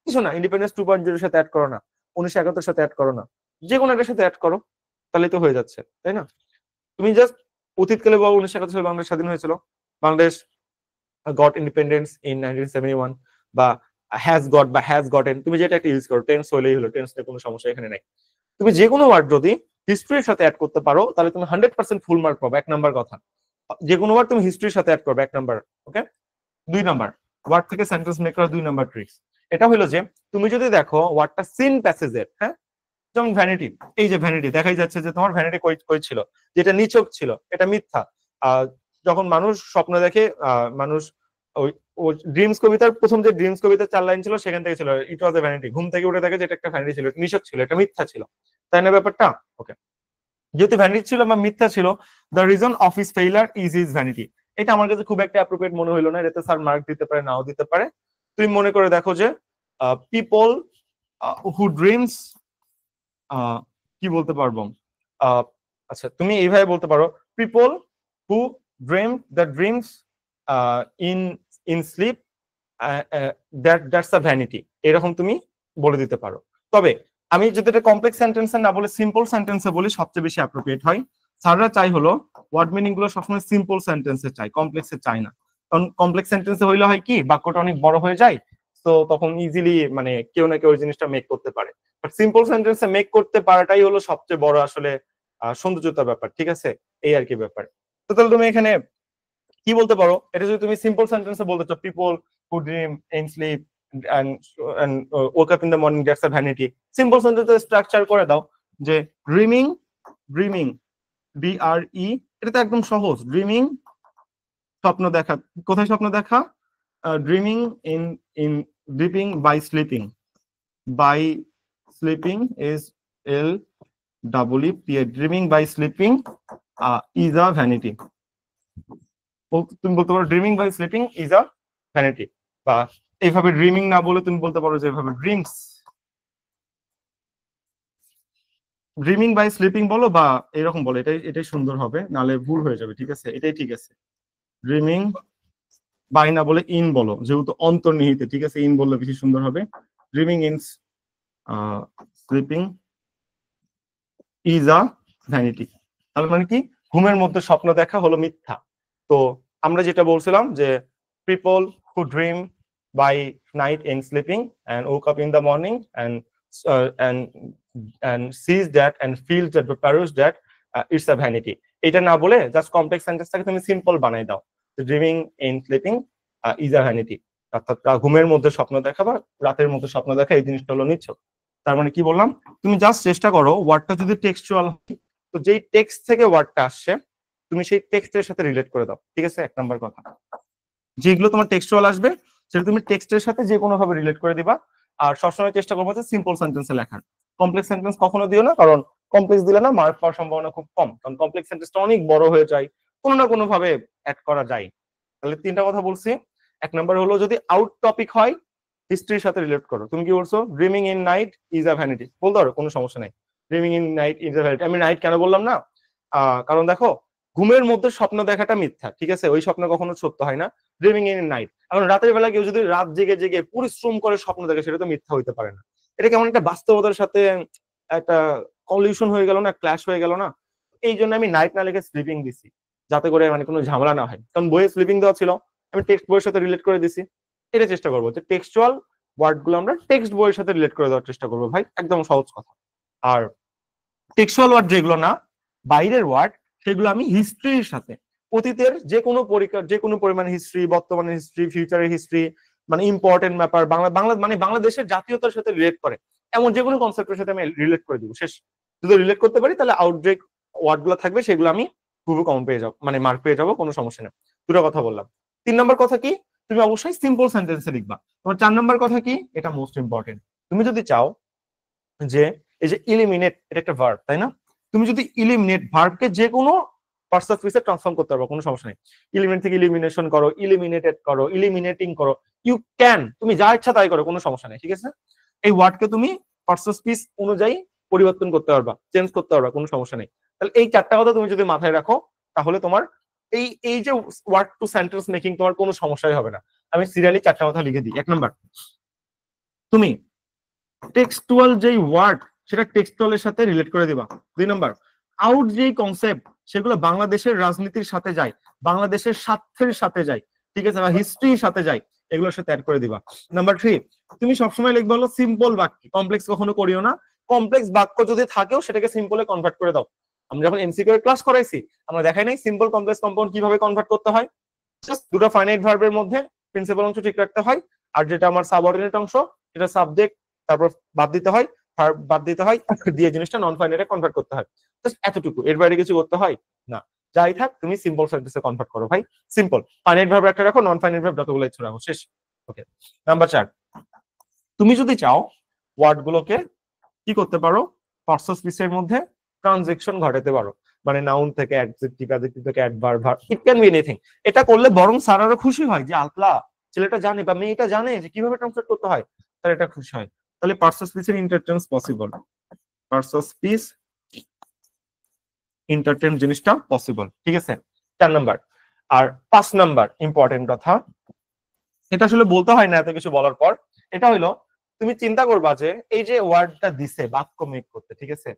কিছু না, ইন্ডিপেন্ডেন্স 2.0 এর সাথে অ্যাড করো না, 1971 সাথে অ্যাড করো না, যে কোনো একটার সাথে অ্যাড করো, তাহলে তো হয়ে যাচ্ছে, তাই না? তুমি জাস্ট অতীতকালে বলো 1971 সালে বাংলাদেশ স্বাধীন হয়েছিল, বাংলাদেশ গট ইন্ডিপেন্ডেন্স ইন 1971, বা হ্যাজ গট বা হ্যাজ গটেন, তুমি যেটা একটা ইউজ করো, টেন্স হলেই হলো, টেন্স নিয়ে কোনো সমস্যা এখানে নাই। তুমি যে কোনো ওয়ার্ড যদি হিস্ট্রির সাথে অ্যাড করতে পারো তাহলে তুমি 100% ফুল মার্ক পাবে, 1 নাম্বার কথা। যে কোনো ওয়ার্ড তুমি হিস্ট্রির সাথে অ্যাড করবে 1 নাম্বার, ওকে? 2 নাম্বার, ওয়ার্ড থেকে সেন্টেন্স মেক করার 2 নাম্বার ট্রিক্স এটা হলো যে তুমি যদি দেখো ওয়ার্ডটা সিন প্যাসেজের, হ্যাঁ, যেমন ভ্যানিটি, এই যে ভ্যানিটি দেখাই যাচ্ছে যে তোমার ভ্যানিটি কই ছিল, যেটা নিছক ছিল, এটা মিথ্যা। যখন মানুষ স্বপ্ন দেখে, মানুষ ওই ড্রিমস কবিতার প্রথম যে ড্রিমস কবিতার 4 লাইন ছিল সেখান থেকে ছিল ইট ওয়াজ এ ভ্যানিটি, ঘুম থেকে উঠে দেখে যেটা একটা ভ্যানিটি ছিল, নিছক ছিল, এটা মিথ্যা ছিল, তাই না ব্যাপারটা? ওকে, যেহেতু ভ্যানিটি ছিল বা মিথ্যা ছিল, the reason of his failure is his vanity, এটা আমার কাছে খুব একটা অ্যাপ্রোপ্রিয়েট মনে হলো না, এটাতে স্যার মার্ক দিতে পারে, নাও দিতে পারে। তুমি মনে করে দেখো যে পিপল হু ড্রিমস, কি বলতে পারবো, আচ্ছা তুমি এইভাবে বলতে পারো, people who dream the dreams in in sleep, that's a vanity, এরকম তুমি বলে দিতে পারো। তবে আমি যদি এটা কমপ্লেক্স সেন্টেন্সে না বলে সিম্পল সেন্টেন্সে বলি সবচেয়ে বেশি অ্যাপ্রোপ্রিয়েট হয়। স্যাররা চাই হলো ওয়ার্ড মিনিং গুলো সবসময় সিম্পল সেন্টেন্সে চাই, কমপ্লেক্সে চাই না, কারণ কমপ্লেক্স সেন্টেন্সে হইলে হয় কি বাক্যটা অনেক বড় হয়ে যায়, তো তখন ইজিলি মানে কেউ না কেউ ওই জিনিসটা মেক করতে পারে। বাট সিম্পল সেন্টেন্সে মেক করতে পারাটাই হলো সবচেয়ে বড় আসলে সৌন্দর্যতার ব্যাপার, ঠিক আছে? এই আর কি ব্যাপার। তো তাহলে তুমি এখানে কি বলতে পারো, এটা যদি তুমি সিম্পল সেন্টেন্সে বলতে চাও, people who dream in sleep and and woke up in the morning, that's a vanity, simple সেন্টেন্সে স্ট্রাকচার করে দাও যে ড্রিমিং, ড্রিমিং DRE, এটা তো একদম সহজ, ড্রিমিং স্বপ্ন দেখা, কোথায় স্বপ্ন দেখা, dreaming in in dripping by sleeping, by sleeping is LEE, dreaming by sleeping is a vanity. তুমি বলতে পারো dreaming by sleeping is a vanity, বা এইভাবে ড্রিমিং না বলে তুমি বলতে পারো যে এইভাবে ড্রিমস, ড্রিমিং বাই স্লিপিং বলো বা এরকম বলো, এটাই এটাই সুন্দর হবে, নালে ভুল হয়ে যাবে, ঠিক আছে? এটাই ঠিক আছে, ড্রিমিং বাই না বলে ইন বলো, যেহেতু অন্তর্নিহিত, ঠিক আছে? ইন বললে বেশি সুন্দর হবে, dreaming in sleeping is a vanity. তার মানে কি, ঘুমের মধ্যে স্বপ্ন দেখা হলো মিথ্যা। তো আমরা যেটা বলছিলাম যে people who dream by night in sleeping and woke up in the morning and sees that and feels that peruse that it's a vanity, এটা না বলে জাস্ট কমপ্লেক্স সেন্টেন্সটাকে তুমি সিম্পল বানাই দাও, dreaming in sleeping is a vanity, অর্থাৎ ঘুমের মধ্যে স্বপ্ন দেখা বা রাতের মধ্যে স্বপ্ন দেখা, এই জিনিসটা হলো নিচ্ছ। তার মানে কি বললাম, তুমি জাস্ট চেষ্টা করো ওয়ার্ডটা যদি টেক্সচুয়াল হয়, তো যেই টেক্সট থেকে ওয়ার্ডটা আসছে তুমি সেই টেক্সটের সাথে রিলেট করে দাও, ঠিক আছে? 1 নাম্বার কথা, যেগুলো তোমার টেক্সচুয়াল আসবে সেটা তুমি টেক্সটের সাথে যে কোনো ভাবে রিলেট করে দিবা। আর সবসময় চেষ্টা করবো যে সিম্পল সেন্টেন্সে লেখার, কমপ্লেক্স সেন্টেন্স কখনো দিও না, কারণ কমপ্লেক্স দিলে না মার্ক পাওয়ার সম্ভাবনা খুব কম, কারণ কমপ্লেক্স সেন্টেন্সটা অনেক বড় হয়ে যায়, কোনো না কোনো ভাবে অ্যাড করা যায়। তাহলে 3টা কথা বলছি। 1 নাম্বার হলো যদি আউট টপিক হয় হিস্ট্রির সাথে রিলেট করো। তুমি কি বলছো, dreaming in night is a vanity, বলতে পারো, কোনো সমস্যা নাই, dreaming in night is a vanity. আমি নাইট কেন বললাম না, কারণ দেখো ঘুমের মধ্যে স্বপ্ন দেখাটা মিথ্যা, ঠিক আছে? ওই স্বপ্ন কখনো সত্য হয় না, ড্রিমিং ইন নাইট। এখন রাতের বেলা কেউ যদি রাত জেগে জেগে পরিশ্রম করে স্বপ্ন দেখে সেটা তো মিথ্যা হইতে পারে না, এটা কেমন একটা বাস্তবতার সাথে একটা কলিউশন হয়ে গেল না, ক্ল্যাশ হয়ে গেল না? এই জন্য আমি নাইট না লিখে স্লিপিং দিছি, যাতে করে মানে কোনো ঝামেলা না হয়, কারণ বইয়ে স্লিপিং দেওয়া ছিল, আমি টেক্সট বইয়ের সাথে রিলেট করে দিছি। এটা চেষ্টা করবো যে টেক্সচুয়াল ওয়ার্ড গুলো আমরা টেক্সট বইয়ের সাথে রিলেট করে দেওয়ার চেষ্টা করবো ভাই, একদম সহজ কথা। আর টেক্সচুয়াল ওয়ার্ড যেগুলো না, বাইরের ওয়ার্ড, সেগুলো আমি হিস্ট্রির সাথে, অতীতের যে কোনো পরীক্ষা, যে কোনো পরিমাণ হিস্ট্রি, বর্তমানের হিস্ট্রি, ফিউচারের হিস্ট্রি, মানে ইম্পর্টেন্ট ব্যাপার, বাংলা বাংলা মানে বাংলাদেশের জাতীয়তার সাথে রিলেট করে এমন যে কোনো কনসেপ্টের সাথে আমি রিলেট করে দিব, শেষ। যদি রিলেট করতে পারি তাহলে আউটব্রেক ওয়ার্ড গুলো থাকবে, সেগুলো আমি খুবই কম পেয়ে যাবো, মানে মার্ক পেয়ে যাবো, কোনো সমস্যা নেই। 2টা কথা বললাম। 3 নম্বর কথা কি, তুমি অবশ্যই সিম্পল সেন্টেন্সে লিখবা। তোমার 4 নম্বর কথা কি, এটা মোস্ট ইম্পর্টেন্ট। তুমি যদি চাও যে এই যে ইলিমিনেট, এটা একটা ভার্ব, তাই না? তুমি যদি ইলিমিনেট ভার্বকে যে কোনো পার্টস অফ স্পিচে ট্রান্সফর্ম করতে পারবে, কোনো সমস্যা নেই। ইলিমিনেট থেকে ইলিমিনেশন করো, ইলিমিনেটেড করো, ইলিমিনেটিং করো, ইউ ক্যান, তুমি যা ইচ্ছা তাই করো, কোনো সমস্যা নেই, ঠিক আছে? এই ওয়ার্ডকে তুমি পার্টস অফ স্পিচ অনুযায়ী পরিবর্তন করতে পারবা, চেঞ্জ করতে পারবা, কোনো সমস্যা নেই। তাহলে এই 4টা কথা তুমি যদি মাথায় রাখো, তাহলে তোমার এই এই যে ওয়ার্ড টু সেন্টেন্স মেকিং তোমার কোনো সমস্যাই হবে না। আমি সিরিয়ালি চারটা কথা লিখে দিই। 1 নাম্বার, তুমি টেক্সটুয়াল যেই ওয়ার্ড সেটা টেক্সটুয়ালের সাথে রিলেট করে দিবা। 2 নাম্বার, আউট যেই কনসেপ্ট সেগুলো বাংলাদেশের রাজনীতির সাথে যায়, বাংলাদেশের স্বার্থের সাথে যায়, ঠিক আছে, বা হিস্ট্রির সাথে যায়, এগুলোর সাথে অ্যাড করে দিবা। নাম্বার 3, তুমি সবসময় লিখবে হলো সিম্পল বাক্য, কমপ্লেক্স কখনো করিও না। কমপ্লেক্স বাক্য যদি থাকেও সেটাকে সিম্পলে কনভার্ট করে দাও। আমরা যখন এমসিকিউ এর ক্লাস করাইছি আমরা দেখাই নাই সিম্পল কমপ্লেক্স কম্পাউন্ড কিভাবে কনভার্ট করতে হয়। জাস্ট দুটো ফাইনাইট ভার্বের মধ্যে প্রিন্সিপাল অংশ ঠিক রাখতে হয়, আর যেটা আমার সাবঅর্ডিনেট অংশ সেটা সাবজেক্ট তারপর বাদ দিতে হয়, ভার্ব বাদ দিতে হয়, দিয়ে জিনিসটা নন ফাইনাইটে কনভার্ট করতে হয়। জাস্ট এতটুকু, এর বাইরে কিছু করতে হয় না। যাই থাক তুমি সিম্পল সেন্টেন্সে কনভার্ট করো ভাই, সিম্পল। ফাইনাইট ভার্ব একটা রাখো, নন ফাইনাইট ভার্ব যতগুলো ইচ্ছা রাখো, শেষ। ওকে। নাম্বার 4, তুমি যদি চাও ওয়ার্ড গুলোকে কি করতে পারো, পার্টস অফ স্পিচের মধ্যে ট্রানজেকশন ঘটাতে পারো, মানে নাউন থেকে অ্যাডজেক্টিভ, অ্যাডজেক্টিভ থেকে adverb, it can be anything. এটা করলে বরং স্যার আরো খুশি হয় যে আল্লাহ ছেলেটা জানে বা মেয়েটা জানে যে কিভাবে ট্রান্সলেট করতে হয়, তার এটা খুশি হয়। তাহলে পার্টস অফ স্পিচের interchange possible, parts of speech interchange জিনিসটা পসিবল, ঠিক আছে। 4 নাম্বার। আর 5 নাম্বার ইম্পর্টেন্ট কথা, এটা আসলে বলতে হয় না এত কিছু বলার পর, এটা হলো তুমি চিন্তা করবা যে এই যে ওয়ার্ডটা দিছে বাক্য মেক করতে, ঠিক আছে,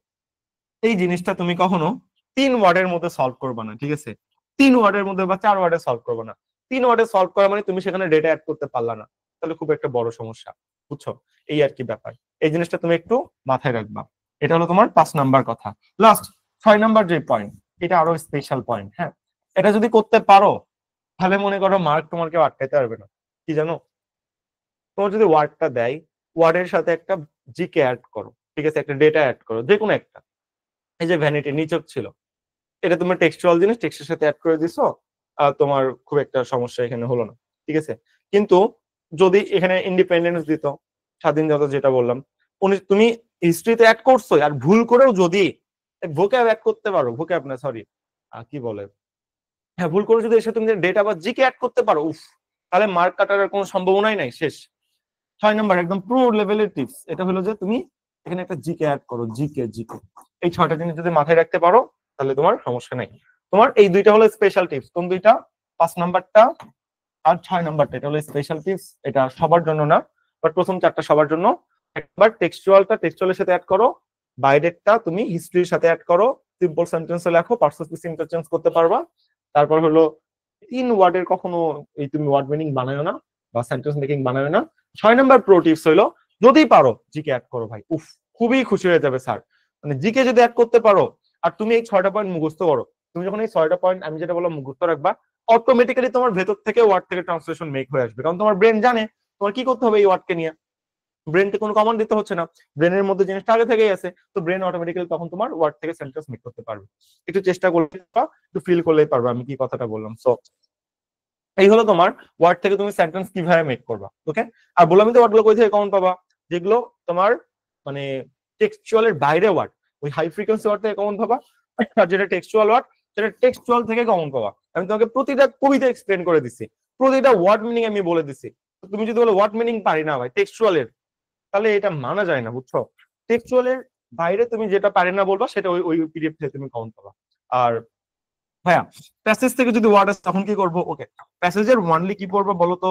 এই জিনিসটা তুমি কখনো 3 ওয়ার্ডের মধ্যে সলভ করবে না, ঠিক আছে। 3 ওয়ার্ডের মধ্যে বা 4 ওয়ার্ডে সলভ করবে না। 3 ওয়ার্ডে সলভ করা মানে তুমি সেখানে ডেটা অ্যাড করতে পারলা না, তাহলে খুব একটা বড় সমস্যা, বুঝছো? এই আর কি ব্যাপার, এই জিনিসটা তুমি একটু মাথায় রাখবা। এটা হলো তোমার 5 নাম্বার কথা। লাস্ট 6 নাম্বার যে পয়েন্ট, এটা আরো স্পেশাল পয়েন্ট। হ্যাঁ, এটা যদি করতে পারো তাহলে মনে করো মার্ক তোমার কেউ আটকাইতে পারবে না। কি জানো, তোমার যদি ওয়ার্ডটা দেয়, ওয়ার্ডের সাথে একটা জিকে অ্যাড করো, ঠিক আছে, একটা ডেটা অ্যাড করো, যে কোনো একটা। এই যে ভ্যানিটি নিচক ছিল, এটা তোমার টেক্সচুয়াল জিনিস, টেক্সটের সাথে অ্যাড করে দিছো, তোমার খুব একটা সমস্যা এখানে হলো না, ঠিক আছে। কিন্তু যদি এখানে ইন্ডিপেন্ডেন্স দিত, স্বাধীনতা যেটা বললাম, তুমি হিস্ট্রিতে অ্যাড করছো, আর ভুল করেও যদি ভোক্যাব অ্যাড করতে পারো, ভোক্যাব না সরি কি বলে, হ্যাঁ, ভুল করে যদি এসে তুমি ডেটা বা জিকে অ্যাড করতে পারো, উফ, তাহলে মার্ক কাটার কোনো সম্ভাবনাই নাই, শেষ। 6 নাম্বার একদম প্রো লেভেলের টিপস, এটা হলো যে তুমি এখানে একটা জিকে অ্যাড করো, জিকে জিকে। এই 6টা জিনিস যদি মাথায় রাখতে পারো তাহলে তোমার সমস্যা নেই। তোমার এই দুইটা হলো স্পেশাল টিপস। কোন দুইটা? 5 নাম্বারটা আর 6 নাম্বারটা, এটা হলো স্পেশাল টিপস, এটা সবার জন্য না, বাট প্রথম 4টা সবার জন্য। একবার টেক্সচুয়ালটা টেক্সচুয়ালের সাথে অ্যাড করো, বাইরেরটা তুমি হিস্ট্রির সাথে অ্যাড করো, সিম্পল সেন্টেন্সে লেখো, পার্টস অফ স্পিচ ইন্টারচেঞ্জ করতে পারবা। তারপর হলো 3 ওয়ার্ডের কখনো এই তুমি ওয়ার্ড মিনিং বানায়ো না বা সেন্টেন্স মেকিং বানায়ো না। 6 নাম্বার প্রো টিপস হলো যদি পারো জিকে অ্যাড করো ভাই, উফ, খুবই খুশি হয়ে যাবে স্যার। মানে জিকে যদি অ্যাড করতে পারো আর তুমি এই 6টা পয়েন্ট মুখস্থ করো, তুমি যখন এই 6টা পয়েন্ট আমি যেটা বললাম মুখস্থ রাখবা, অটোমেটিক্যালি তোমার ভেতর থেকে ওয়ার্ড থেকে ট্রান্সলেশন মেক হয়ে আসবে, কারণ তোমার ব্রেন জানে তোমার কি করতে হবে এই ওয়ার্ডকে নিয়ে। ব্রেনকে কোনো কমান্ড দিতে হচ্ছে না, ব্রেনের মধ্যে জিনিসটা আগে থেকেই আছে, তো ব্রেন অটোমেটিক্যালি তখন তোমার ওয়ার্ড থেকে সেন্টেন্স মেক করতে পারবে। একটু চেষ্টা করলে বা একটু ফিল করলেই পারবে আমি কি কথাটা বললাম। সো এই হলো তোমার ওয়ার্ড থেকে তুমি সেন্টেন্স কিভাবে মেক করবা। ওকে, আর বললাম তো ওয়ার্ড গুলো কই থেকে কমন পাবা, যেগুলো তোমার মানে টেক্সচুয়ালের বাইরে ওয়ার্ড, ওই হাই ফ্রিকোয়েন্সি ওয়ার্ড থেকে কমন পাবা, আর যেটা টেক্সচুয়াল ওয়ার্ড সেটা টেক্সচুয়াল থেকে কমন পাবা। আমি তোমাকে প্রতিটা কবিতা এক্সপ্লেন করে দিছি, প্রতিটা ওয়ার্ড মিনিং আমি বলে দিছি। তুমি যদি বলো ওয়ার্ড মিনিং পারি না ভাই টেক্সচুয়ালের, তাহলে এটা মানা যায় না, বুঝছো? টেক্সচুয়ালের বাইরে তুমি যেটা পারি না বলবা সেটা ওই ওই পিডিএফ থেকে তুমি কমন পাবা। আর ভাইয়া প্যাসেজ থেকে যদি ওয়ার্ড আছে তখন কি করবো? ওকে, প্যাসেজের ওয়ানলি কি পড়বো বলো তো?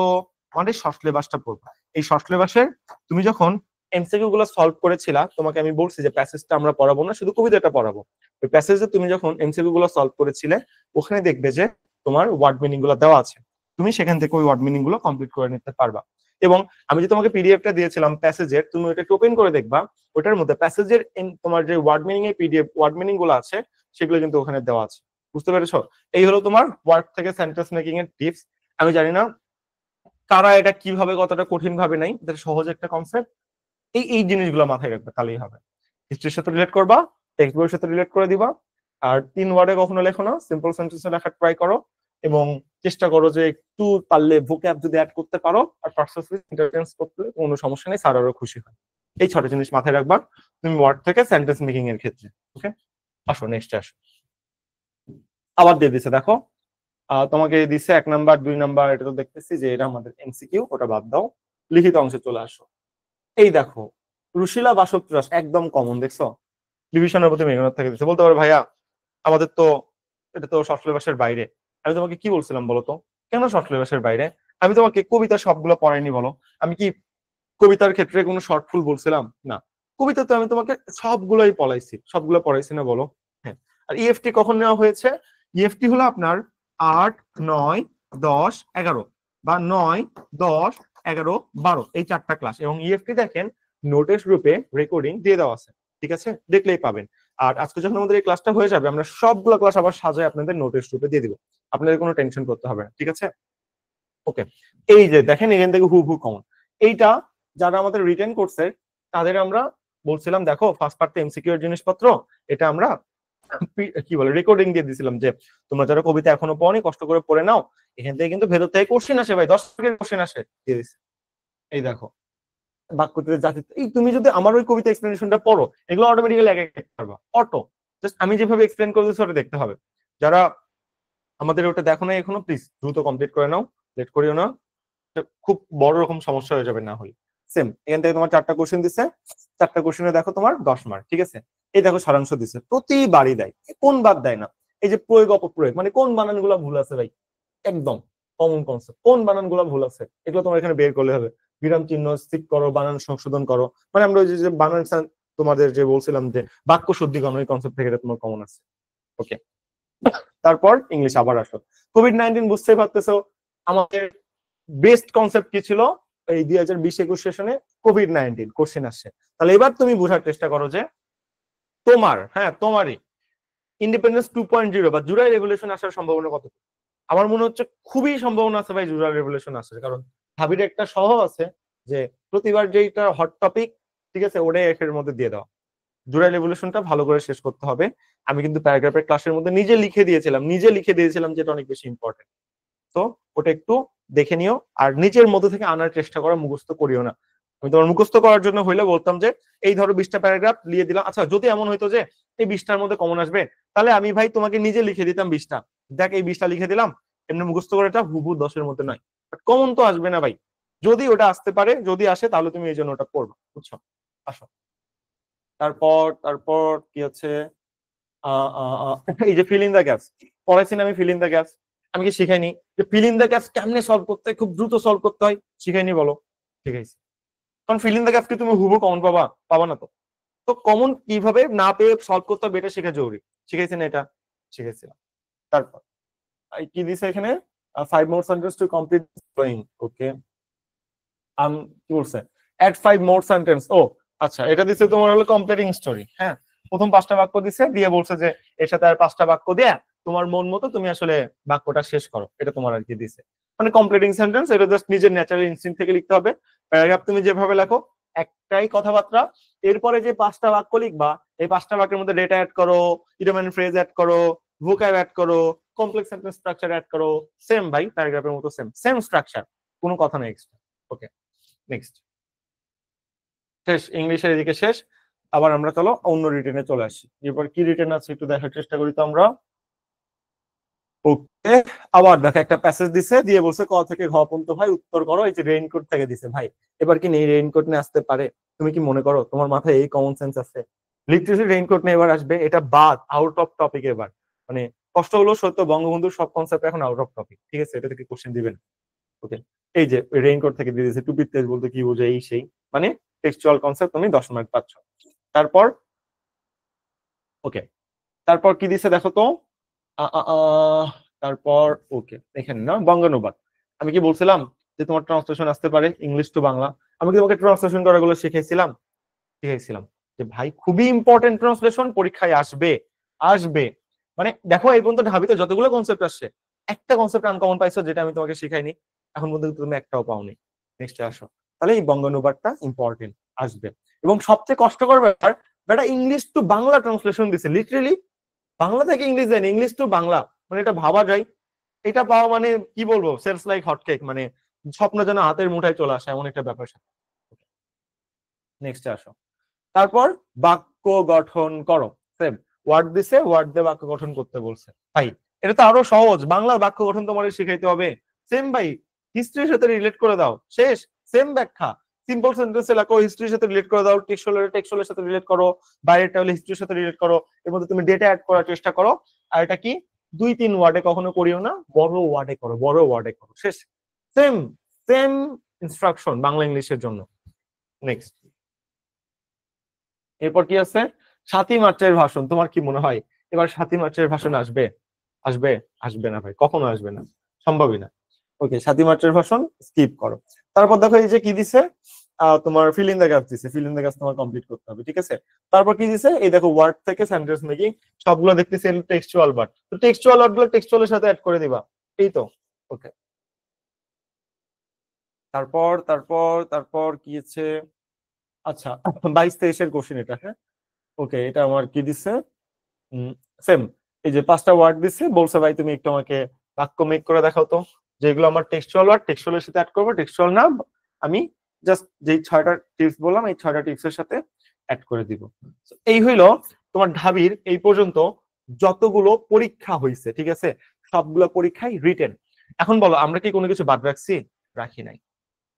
মানে শর্ট সিলেবাসটা পড়বো। এই শর্ট সিলেবাসের তুমি যখন এমসিকিউ গুলো সলভ করেছিলা, তোমাকে আমি বলছি যে প্যাসেজটা আমরা পড়াবো না, শুধু কবিতাটা পড়াবো। ওই প্যাসেজে তুমি যখন এমসিকিউ গুলো সলভ করেছিলে, ওখানে দেখবে যে তোমার ওয়ার্ড মিনিং গুলো দেওয়া আছে, তুমি সেখান থেকে ওই ওয়ার্ড মিনিং গুলো কমপ্লিট করে নিতে পারবা। এবং আমি যে তোমাকে পিডিএফটা দিয়েছিলাম প্যাসেজের, তুমি ওটা ওপেন করে দেখবা, ওটার মধ্যে প্যাসেজের তোমার যে ওয়ার্ড মিনিং এর পিডিএফ ওয়ার্ড মিনিং গুলো আছে সেগুলো কিন্তু ওখানে দেওয়া আছে। বুঝতে পেরেছো? এই হলো তোমার ওয়ার্ড থেকে সেন্টেন্স মেকিং এর টিপস। আমি জানি না কারা এটা কিভাবে কতটা কঠিন ভাবে নাই, এটা সহজ একটা কনসেপ্ট। এই এই জিনিসগুলো মাথায় রাখবে, তাহলেই হবে। হিস্ট্রির সাথে রিলেট করবা, টেক্সট বইয়ের সাথে রিলেট করে দিবা, আর 3 ওয়ার্ডে কখনো লেখো না, সিম্পল সেন্টেন্সে লেখার ট্রাই করো, এবং চেষ্টা করো যে একটু পারলে ভোক্যাব যদি অ্যাড করতে পারো আর পার্টস ইন্টারচেঞ্জ করতে কোনো সমস্যা নেই, স্যার আরো খুশি হয়। এই 6টা জিনিস মাথায় রাখবা তুমি ওয়ার্ড থেকে সেন্টেন্স মেকিং এর ক্ষেত্রে। ওকে, আসো নেক্সট আসো। আবার দিয়ে দিছে দেখো, তোমাকে দিচ্ছে 1 নাম্বার 2 নাম্বার, এটা তো দেখতেছি যে এটা আমাদের এমসিকিউ, ওটা বাদ দাও, লিখিত অংশে চলে আসো। এই দেখো রুশিলা বাসক ত্রাস একদম কমন, দেখছো? ডিভিশনের প্রতি মেঘনাথ থেকে দিচ্ছে। বলতে পারো ভাইয়া আমাদের তো এটা তো শর্ট সিলেবাসের বাইরে। আমি তোমাকে কি বলছিলাম বলো তো, কেন শর্ট সিলেবাসের বাইরে? আমি তোমাকে কবিতা সবগুলো পড়াইনি বলো, আমি কি কবিতার ক্ষেত্রে কোনো শর্ট ফুল বলছিলাম না, কবিতা তো আমি তোমাকে সবগুলোই পড়াইছি না বলো। হ্যাঁ, আর ইএফটি কখন নেওয়া হয়েছে? ইএফটি হলো আপনার 8, 9, 10, 11 বা 9, 10, 11, 12 এই 4টা ক্লাস, এবং ইএফটি দেখেন নোটিশ গ্রুপে রেকর্ডিং দিয়ে দেওয়া আছে, ঠিক আছে, দেখলেই পাবেন। আর আজকে যখন আমাদের এই ক্লাসটা হয়ে যাবে আমরা সবগুলো ক্লাস আবার সাজায় আপনাদের নোটিশ গ্রুপে দিয়ে দিব, আপনাদের কোনো টেনশন করতে হবে না, ঠিক আছে। ওকে, এই যে দেখেন এখান থেকে হুবহু কমন, এইটা যারা আমাদের রিটেন করছে তাদের আমরা বলছিলাম দেখো ফার্স্ট পার্ট এমসিকিউ এর জিনিসপত্র, এটা আমরা কি বলে রেকর্ডিং দিয়ে দিছিলাম যে তোমরা যারা কবিতা এখনো পড়নি কষ্ট করে পড়ে নাও, এখান থেকে কিন্তু ভেতর থেকে কোশ্চেন আসে ভাই, 10 মার্কের কোশ্চেন আসে দিয়ে দিছি। এই দেখো বাক্যতে জাতি, এই তুমি যদি আমার ওই কবিতা এক্সপ্লেনেশনটা পড়ো এগুলো অটোমেটিক্যালি এক এক পারবা অটো, জাস্ট আমি যেভাবে এক্সপ্লেন করতেছি ওটা দেখতে হবে। যারা আমাদের ওটা দেখো না এখনো প্লিজ দ্রুত কমপ্লিট করে নাও, লেট করিও না, খুব বড় রকম সমস্যা হয়ে যাবে না হলে। সেম এখান থেকে তোমার 4টা কোশ্চেন দিচ্ছে, 4টা কোশ্চেনে দেখো তোমার 10 মার্ক, ঠিক আছে। এই দেখো সারাংশ দিচ্ছে, প্রতিবারই দেয়, কোন বাদ দেয় না। এই যে প্রয়োগ অপপ্রয়োগ মানে কোন বানানগুলো ভুল আছে ভাই, একদম কমন কনসেপ্ট, কোন বানানগুলো ভুল আছে এগুলো তোমার এখানে বের করলে হবে, বিরাম চিহ্ন স্থির করো, বানান সংশোধন করো, মানে আমরা ওই যে বানান তোমাদের যে বলছিলাম যে বাক্য শুদ্ধিকরণ ওই কনসেপ্ট থেকে এটা তোমার কমন আছে। ওকে, তারপর ইংলিশ আবার আসো। কোভিড-19 বুঝতেই পারতেছো আমাদের বেস্ট কনসেপ্ট কি ছিল এই 2020-21 সেশনে, কোভিড-19 কোশ্চেন আসছে। তাহলে এবার তুমি বোঝার চেষ্টা করো যে তোমারই ইন্ডিপেন্ডেন্স 2.0 বা জুলাই রেভলিউশন আসার সম্ভাবনা কত? আমার মনে হচ্ছে খুবই সম্ভাবনা আছে ভাই জুলাই রেভলিউশন আসার, কারণ ভাবির একটা সহ আছে যে প্রতিবার যেটা হট টপিক, ঠিক আছে, ওটাই এর মধ্যে দিয়ে দাও। জুলাই রেভলিউশনটা ভালো করে শেষ করতে হবে। আমি কিন্তু প্যারাগ্রাফের ক্লাসের মধ্যে নিজে লিখে দিয়েছিলাম যেটা অনেক বেশি ইম্পর্টেন্ট। তো ওটা একটু দেখে নিও, আর নিজের মধ্যে থেকে আনার চেষ্টা করো, মুখস্থ করিও না। আমি তোমার মুখস্থ করার জন্য হইলে বলতাম যে এই ধরো 20টা প্যারাগ্রাফ লিখে দিলাম, আচ্ছা যদি এমন হইতো যে এই 20টার মধ্যে কমন আসবে তাহলে আমি ভাই তোমাকে নিজে লিখে দিতাম 20টা, দেখ এই 20টা লিখে দিলাম, এমনি মুখস্থ করে এটা হুবহু 10-এর মধ্যে নয়, কমন তো আসবে না ভাই। যদি ওটা আসতে পারে, যদি আসে তাহলে তুমি এই জন্য ওটা পড়বে, বুঝছো। আসো তারপর তারপর কি হচ্ছে, এই যে ফিল ইন দ্য গ্যাপস পড়াইছি না আমি, ফিল ইন দ্য গ্যাপস আমি কি শিখাইনি যে ফিল ইন দ্য গ্যাপস কেমনে সলভ করতে হয়, খুব দ্রুত সলভ করতে হয়, শিখাইনি বলো? শিখাইছি। কারণ ফিল ইন দ্য গ্যাপস কি তুমি হুবহু কমন পাবা না তো, তো কমন কিভাবে না পেয়ে সলভ করতে হবে এটা শেখা জরুরি, শিখাইছি না এটা? শিখাইছিলাম। তারপর কি দিছে এখানে, 5 more sentences to complete flowing, ওকে কি বলছে, add 5 more sentence, ও আচ্ছা এটা দিছে তোমার হলো কমপ্লিটিং স্টোরি। হ্যাঁ, প্রথম 5টা বাক্য দিছে, দিয়ে বলছে যে এর সাথে আর 5টা বাক্য দিয়ে তোমার মন মতো তুমি আসলে বাক্যটা শেষ করো, এটা তোমার আর কি দিছে। মানে কমপ্লিটিং সেন্টেন্স, এটা জাস্ট নিজের ন্যাচারাল ইনস্টিংক্ট থেকে লিখতে হবে। প্যারাগ্রাফ তুমি যেভাবে লেখো একটাই কথাবার্তা, এরপরে যে 5টা বাক্য লিখবা এই 5টা বাক্যের মধ্যে ডেটা অ্যাড করো, ইডিওম ফ্রেজ অ্যাড করো, ভোকাব অ্যাড করো, কমপ্লেক্স সেন্টেন্স স্ট্রাকচার অ্যাড করো, সেম ভাই প্যারাগ্রাফের মতো সেম সেম স্ট্রাকচার, কোনো কথা নেই এক্সট্রা। ওকে, নেক্সট, শেষ ইংলিশের এদিকে শেষ। আবার আমরা চলো অন্য রিটেনে চলে আসি, এরপর কি রিটেন আছে একটু দেখার চেষ্টা করি তো আমরা। ওকে, আবার দেখো একটা প্যাসেজ দিছে, দিয়ে বলছে ক থেকে ঘ পর্যন্ত ভাই উত্তর করো, এই যে রেইনকোট থেকে দিছে ভাই, এবার কি নেই রেইনকোট নিয়ে আসতে পারে? তুমি কি মনে করো তোমার মাথায় এই কমন সেন্স আছে লিটারেলি রেইনকোট নিয়ে এবার আসবে? এটা বাদ, আউট অফ টপিক এবার, মানে কষ্ট হলো সত্য বঙ্গবন্ধুর সব কনসেপ্ট এখন আউট অফ টপিক, ঠিক আছে, এটা থেকে কোশ্চেন দিবেন। ওকে, এই যে রেইনকোট থেকে দিয়ে দিয়েছে, টুপির তেজ বলতে কি বোঝায় এই সেই, মানে টেক্সচুয়াল কনসেপ্ট তুমি 10 মার্ক পাচ্ছ। তারপর ওকে, তারপর কি দিছে দেখো তো, তারপর ওকে এখানে না বঙ্গানুবাদ, আমি কি বলছিলাম যে তোমার ট্রান্সলেশন আসতে পারে ইংলিশ টু বাংলা, আমি কি তোমাকে ট্রান্সলেশন করাগুলো শিখাইছিলাম যে ভাই খুবই ইম্পর্টেন্ট ট্রান্সলেশন, পরীক্ষায় আসবে আসবে। মানে দেখো এই পর্যন্ত ঢাবিতে যতগুলো কনসেপ্ট আসছে একটা কনসেপ্ট আনকমন পাইছো যেটা আমি তোমাকে শিখাইনি, এখন পর্যন্ত তুমি একটাও পাওনি। নেক্সট আসো, তাহলে এই বঙ্গানুবাদটা ইম্পর্টেন্ট আসবে। এবং সবচেয়ে কষ্টকর ব্যাপার, বেটা ইংলিশ টু বাংলা ট্রান্সলেশন দিছে, লিটারেলি বাংলা থেকে ইংলিশ দেন, ইংলিশ টু বাংলা, মানে এটা ভাবা যায়? এটা পাওয়া মানে কি বলবো, সেলস লাইক হটকেক, মানে স্বপ্ন যেন হাতের মুঠায় চলে আসে এমন একটা ব্যাপার। নেক্সট আসো, তারপর বাক্য গঠন করো, সেম ওয়ার্ড দিছে, ওয়ার্ড দিয়ে বাক্য গঠন করতে বলছে। ভাই এটা তো আরো সহজ, বাংলার বাক্য গঠন তোমার শিখাইতে হবে, সেম ভাই হিস্ট্রির সাথে রিলেট করে দাও, শেষ, সেম ব্যাখ্যা, সিম্পল সেন্টেন্সে লেখো, হিস্ট্রির সাথে রিলেট করে দাও, টেক্সচুয়ালের সাথে রিলেট করো, বাইরেটা হলে হিস্ট্রির সাথে রিলেট করো, এর মধ্যে তুমি ডেটা অ্যাড করার চেষ্টা করো। আর এটা কি 2-3 ওয়ার্ডে কখনো করিও না, বড় ওয়ার্ডে করো, শেষ। সেম সেম ইনস্ট্রাকশন বাংলা ইংলিশের জন্য। নেক্সট, এরপর কি আছে? 7ই মার্চের ভাষণ। তোমার কি মনে হয় এবার 7ই মার্চের ভাষণ আসবে? আসবে? আসবে না ভাই, কখনো আসবে না, সম্ভবই না। ওকে, 7ই মার্চের ভাষণ স্কিপ করো। তারপর দেখো এই যে কি দিছে, তোমার ফিল ইন দ্য গ্যাপস দিছে, ফিল ইন দ্য গ্যাপস তোমার কমপ্লিট করতে হবে, ঠিক আছে। তারপর কি দিছে, এই দেখো ওয়ার্ড থেকে সেন্টেন্স মেকিং, সবগুলো দেখতেছি টেক্সচুয়াল ওয়ার্ড, তো টেক্সচুয়াল ওয়ার্ড গুলো টেক্সচুয়ালের সাথে অ্যাড করে দিবা, এই তো। ওকে, তারপর তারপর তারপর কি আছে? আচ্ছা, 22-23-এর কোশ্চেন এটা, হ্যাঁ। ওকে, এটা আমার কি দিছে, সেম, এই যে 5টা ওয়ার্ড দিছে, বলছে ভাই তুমি একটু আমাকে বাক্য মেক করে দেখাও তো, যেগুলো আমার টেক্সচুয়াল ওয়ার্ড টেক্সচুয়ালের সাথে অ্যাড করবো, টেক্সচুয়াল না আমি জাস্ট যেই 6টা টিপস বললাম এই 6টা টিপসের সাথে অ্যাড করে দিব। এই হইলো তোমার ঢাবির এই পর্যন্ত যতগুলো পরীক্ষা হয়েছে, ঠিক আছে, সবগুলো পরীক্ষায় রিটেন। এখন বলো আমরা কি কোনো কিছু বাদ রাখছি? রাখি নাই।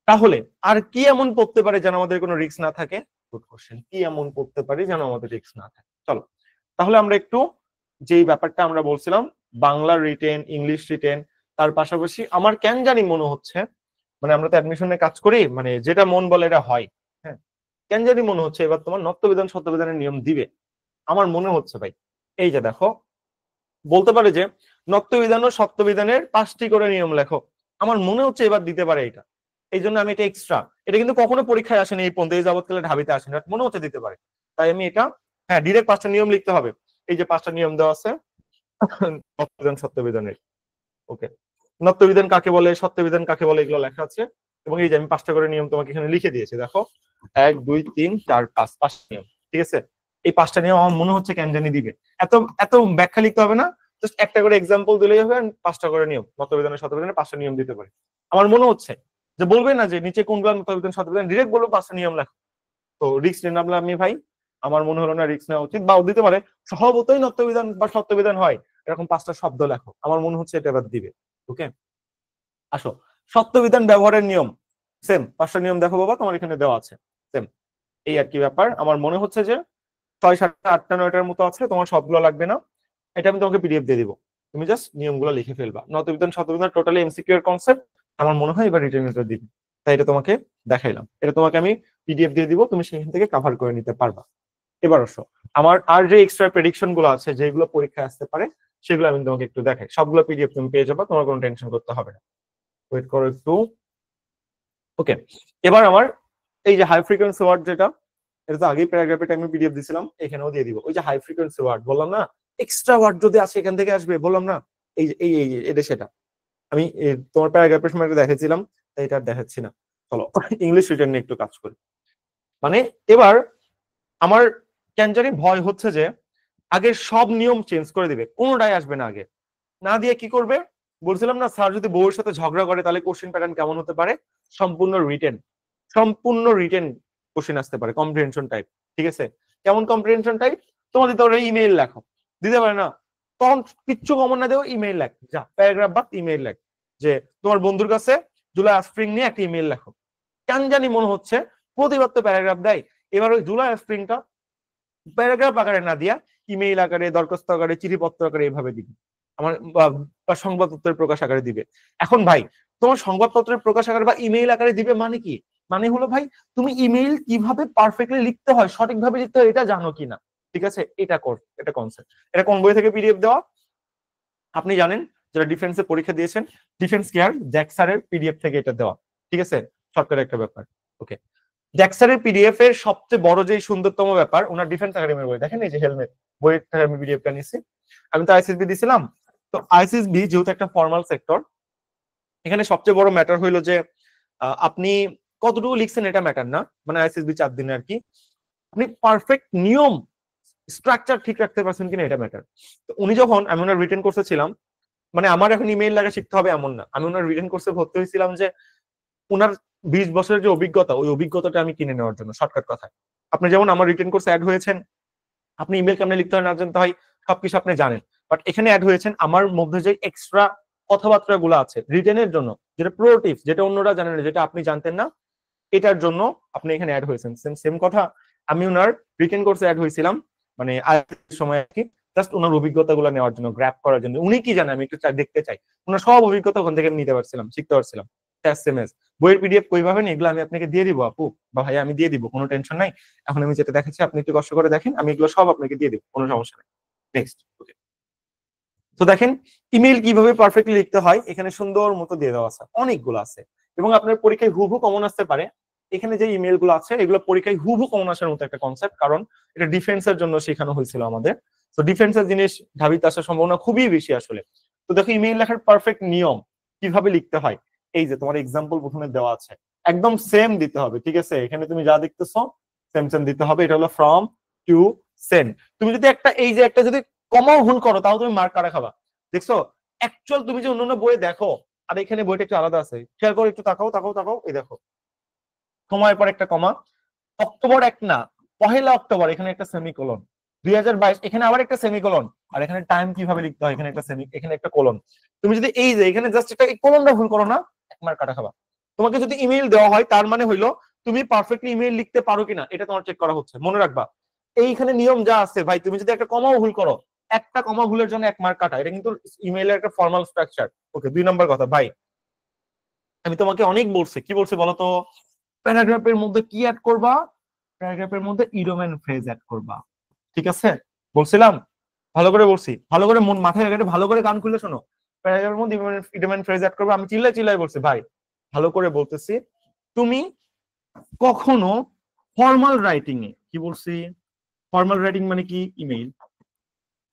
তাহলে আর কি এমন পড়তে পারে যেন আমাদের কোনো রিস্ক না থাকে? গুড কোশ্চেন, কি এমন পড়তে পারি যেন আমাদের রিস্ক না থাকে? চলো তাহলে আমরা একটু যেই ব্যাপারটা আমরা বলছিলাম, বাংলা রিটেন, ইংলিশ রিটেন, তার পাশাপাশি আমার কেন জানি মনে হচ্ছে, মানে আমরা তো অ্যাডমিশনে কাজ করি, মানে যেটা মন বলে এটা হয়, হ্যাঁ, কেন জানি মনে হচ্ছে এবার তোমার নত্যবিধান সত্যবিধানের নিয়ম দিবে, আমার মনে হচ্ছে ভাই। এই যে দেখো, বলতে পারে যে নত্যবিধান ও সত্যবিধানের 5টি করে নিয়ম লেখো, আমার মনে হচ্ছে এবার দিতে পারে এটা, এই জন্য আমি এটা এক্সট্রা, এটা কিন্তু কখনো পরীক্ষায় আসেনি এই পর্যন্ত, এই যাবৎকালে ঢাবিতে আসেনি, মনে হচ্ছে দিতে পারে, তাই আমি এটা, হ্যাঁ, ডিরেক্ট 5টা নিয়ম লিখতে হবে। এই যে 5টা নিয়ম দেওয়া আছে নত্যবিধান সত্যবিধানের। ওকে, নত্যবিধান কাকে বলে, সত্যবিধান কাকে বলে, এগুলো লেখা আছে, এবং এই যে আমি 5টা করে নিয়ম তোমাকে এখানে লিখে দিয়েছি, দেখো 1 2 3 4 5, 5টা নিয়ম, ঠিক আছে। এই 5টা নিয়ম আমার মনে হচ্ছে কেন জানি দিবে, এত এত ব্যাখ্যা লিখতে হবে না, জাস্ট একটা করে এক্সাম্পল দিলেই হবে, 5টা করে নিয়ম, নত্যবিধানের সত্যবিধানের 5টা নিয়ম দিতে পারে। আমার মনে হচ্ছে যে বলবে না যে নিচে কোনগুলো নত্যবিধান সত্যবিধান, ডিরেক্ট বলবো 5টা নিয়ম লেখো, তো রিস্ক নিলাম না আমি ভাই, আমার মনে হলো না রিস্ক নেওয়া উচিত, বা দিতে পারে স্বভাবতই নত্যবিধান বা সত্যবিধান হয় এরকম 5টা শব্দ লেখো, আমার মনে হচ্ছে এটা এবার দিবে। ওকে, আসো, সত্যবিধান ব্যবহারের নিয়ম, সেম 5টা নিয়ম দেখো বাবা তোমার এখানে দেওয়া আছে, সেম এই আর কি ব্যাপার। আমার মনে হচ্ছে যে 6 7 8 9টার মতো আছে, তোমার সবগুলো লাগবে না, এটা আমি তোমাকে পিডিএফ দিয়ে দিব, তুমি জাস্ট নিয়মগুলো লিখে ফেলবা। নত্যবিধান সত্যবিধান টোটালি এমসিকিউ এর কনসেপ্ট, আমার মনে হয় এবার রিটেন এটা দিবে, তাই এটা তোমাকে দেখাইলাম, এটা তোমাকে আমি পিডিএফ দিয়ে দিব, তুমি সেখান থেকে কভার করে নিতে পারবা। এবার আসো, আমার আর যে এক্সট্রা প্রেডিকশন গুলো আছে যেগুলো পরীক্ষায় আসতে পারে, সেগুলো আমি তোমাকে একটু দেখাই, সবগুলো পিডিএফ তুমি পেয়ে যাবা, তোমার কোনো টেনশন করতে হবে না। ওয়েট করো একটু। ওকে, এবার আমার এই যে হাই ফ্রিকোয়েন্সি ওয়ার্ড, যেটা এটা তো আগেই প্যারাগ্রাফে টাইমে পিডিএফ দিছিলাম, এখানেও দিয়ে দিব। ওই যে হাই ফ্রিকোয়েন্সি ওয়ার্ড বললাম না, এক্সট্রা ওয়ার্ড যদি আছে এখান থেকে আসবে, বললাম না, এই যে এই এটা সেটা আমি তোমার প্যারাগ্রাফের সময় একটা দেখেছিলাম, তাই এটা আর দেখাচ্ছি না। চলো ইংলিশ রিটেন নিয়ে একটু কাজ করি। মানে এবার আমার কেন জানি ভয় হচ্ছে যে আগে সব নিয়ম চেঞ্জ করে দিবে, কোনোটাই আসবে না আগে, না দিয়ে কি করবে, বলছিলাম না স্যার যদি বউয়ের সাথে ঝগড়া করে তাহলে কোশ্চেন প্যাটার্ন কেমন হতে পারে, সম্পূর্ণ রিটেন, সম্পূর্ণ রিটেন কোশ্চেন আসতে পারে, কম্প্রিহেনশন টাইপ, ঠিক আছে। কেমন কম্প্রিহেনশন টাইপ, তোমার দিতে পারে ইমেইল লেখো, দিতে পারে না, তখন কিচ্ছু কমন না দেও, ইমেইল লেখ, যা প্যারাগ্রাফ বা ইমেইল লেখ, যে তোমার বন্ধুর কাছে জুলাই স্প্রিং নিয়ে একটা ইমেইল লেখো। কেন জানি মনে হচ্ছে প্রতিবার তো প্যারাগ্রাফ দেয়, এবার ওই জুলাই স্প্রিংটা প্যারাগ্রাফ আকারে না দিয়া ইমেইল আকারে, দরখাস্ত আকারে, চিঠিপত্র আকারে এইভাবে দিবে, আমার বা সংবাদপত্রের প্রকাশ আকারে দিবে। এখন ভাই তোমার সংবাদপত্রের প্রকাশ আকারে বা ইমেইল আকারে দিবে মানে কি, মানে হলো ভাই তুমি ইমেইল কিভাবে পারফেক্টলি লিখতে হয়, সঠিকভাবে লিখতে হয় এটা জানো কিনা, ঠিক আছে, এটা এটা কনসেপ্ট। এটা কোন বই থেকে পিডিএফ দেওয়া আপনি জানেন, যারা ডিফেন্সে পরীক্ষা দিয়েছেন, ডিফেন্স কেয়ার জ্যাক স্যারের পিডিএফ থেকে এটা দেওয়া, ঠিক আছে, সরকারের একটা ব্যাপার। ওকে, জ্যাকসারের পিডিএফ এর সবচেয়ে বড় যে সুন্দরতম ব্যাপার, ওনার ডিফেন্স একাডেমির বই দেখেন, এই যে হেলমেট বই থেকে আমি পিডিএফটা নিছি, আমি তো আইসিএসবি দিছিলাম, তো আইসিএসবি যেহেতু একটা ফর্মাল সেক্টর, এখানে সবচেয়ে বড় ম্যাটার হইলো যে আপনি কতটুকু লিখছেন এটা ম্যাটার না, মানে আইসিএসবি 4 দিনে আর কি, আপনি পারফেক্ট নিয়ম স্ট্রাকচার ঠিক রাখতে পারছেন কিনা এটা ম্যাটার। তো উনি যখন, আমি ওনার রিটেন কোর্সে ছিলাম, মানে আমার এখন ইমেইল লাগা শিখতে হবে এমন না, আমি ওনার রিটেন কোর্সে ভর্তি হয়েছিলাম যে উনার 20 বছরের যে অভিজ্ঞতা, ওই অভিজ্ঞতাটা আমি কিনে নেওয়ার জন্য, শর্টকাট কথায়। আপনি যেমন আমার রিটেন কোর্সে অ্যাড হয়েছেন, আপনি ইমেল কেমনে লিখতে হয় না জানতে হয় সবকিছু আপনি জানেন, বাট এখানে অ্যাড হয়েছেন আমার মধ্যে যে এক্সট্রা কথাবার্তা গুলো আছে রিটেনের জন্য, যেটা প্রো টিপস, যেটা অন্যরা জানেন না, যেটা আপনি জানতেন না, এটার জন্য আপনি এখানে অ্যাড হয়েছেন। সেম সেম কথা, আমি ওনার রিটেন কোর্সে অ্যাড হয়েছিলাম, মানে সময় আর কি, জাস্ট ওনার অভিজ্ঞতা গুলো নেওয়ার জন্য, গ্র্যাপ করার জন্য, উনি কি জানেন আমি একটু দেখতে চাই, ওনার সব অভিজ্ঞতা ওখান থেকে নিতে পারছিলাম, শিখতে পারছিলাম। এসএমএস, বইয়ের পিডিএফ কই পাবেন এগুলো আমি আপনাকে দিয়ে দিব আপু বা ভাই, আমি দিয়ে দিব, কোনো টেনশন নাই। এখন আমি যেটা দেখাচ্ছি আপনি একটু কষ্ট করে দেখেন, আমি এগুলো সব আপনাকে দিয়ে দিব, কোনো সমস্যা নেই। নেক্সট। ওকে, তো দেখেন ইমেল কিভাবে পারফেক্টলি লিখতে হয় এখানে সুন্দর মতো দিয়ে দেওয়া আছে, অনেকগুলো আছে এবং আপনার পরীক্ষায় হুবহু কমন আসতে পারে। এখানে যে ইমেল গুলো আছে এগুলো পরীক্ষায় হুবহু কমন আসার মতো একটা কনসেপ্ট, কারণ এটা ডিফেন্সের জন্য শেখানো হয়েছিল আমাদের। তো ডিফেন্সের জিনিস ঢাবিতে আসার সম্ভাবনা খুবই বেশি আসলে। তো দেখো ইমেল লেখার পারফেক্ট নিয়ম কিভাবে লিখতে হয়, এই যে তোমার এক্সাম্পল প্রথমে দেওয়া আছে, একদম সেম দিতে হবে, ঠিক আছে? এখানে তুমি যা দেখতেছো সেম সেম দিতে হবে। এটা হলো ফ্রম, টু, সেন্ড। তুমি যদি একটা এই যে একটা যদি কমাও ভুল করো তাও তুমি মার্ক কাটা খাবা। দেখছো অ্যাকচুয়াল তুমি যে অন্যান্য বইয়ে দেখো আর এখানে বইটা একটু আলাদা আছে, খেয়াল করে একটু তাকাও তাকাও তাকাও, এই দেখো সময়ের পর একটা কমা, অক্টোবর 1 না, 1 অক্টোবর, এখানে একটা সেমিকোলন, 2022 এখানে আবার একটা সেমিকোলন, আর এখানে টাইম কিভাবে লিখতে হয় এখানে একটা সেমি, এখানে একটা কোলন। তুমি যদি এই যে এখানে জাস্ট একটা কোলনটা ভুল করো না, এক মার্ক কাটা খাবা। তোমাকে যদি ইমেল দেওয়া হয় তার মানে হইলো তুমি পারফেক্টলি ইমেল লিখতে পারো কিনা এটা তোমার চেক করা হচ্ছে, মনে রাখবা। এইখানে নিয়ম যা আছে ভাই, তুমি যদি একটা কমাও ভুল করো, একটা কমা ভুলের জন্য 1 মার্ক কাটা, এটা কিন্তু ইমেইলের একটা ফর্মাল স্ট্রাকচার। ওকে, 2 নম্বর কথা ভাই, আমি তোমাকে অনেক বলছি, কি বলছি বলতো? প্যারাগ্রাফের মধ্যে কি অ্যাড করবা? প্যারাগ্রাফের মধ্যে ইডোমেন ফ্রেজ অ্যাড করবা, ঠিক আছে? বলছিলাম, ভালো করে বলছি, ভালো করে মন মাথায় রেখে ভালো করে কান খুলে শোনো। প্যারাগ্রাফের মধ্যে ইডোমেন ফ্রেজ অ্যাড করবা। আমি চিল্লাই চিল্লাই বলছি ভাই, ভালো করে বলতেছি। তুমি কখনো ফর্মাল রাইটিং এ, কি বলছি? ফর্মাল রাইটিং মানে কি? ইমেইল,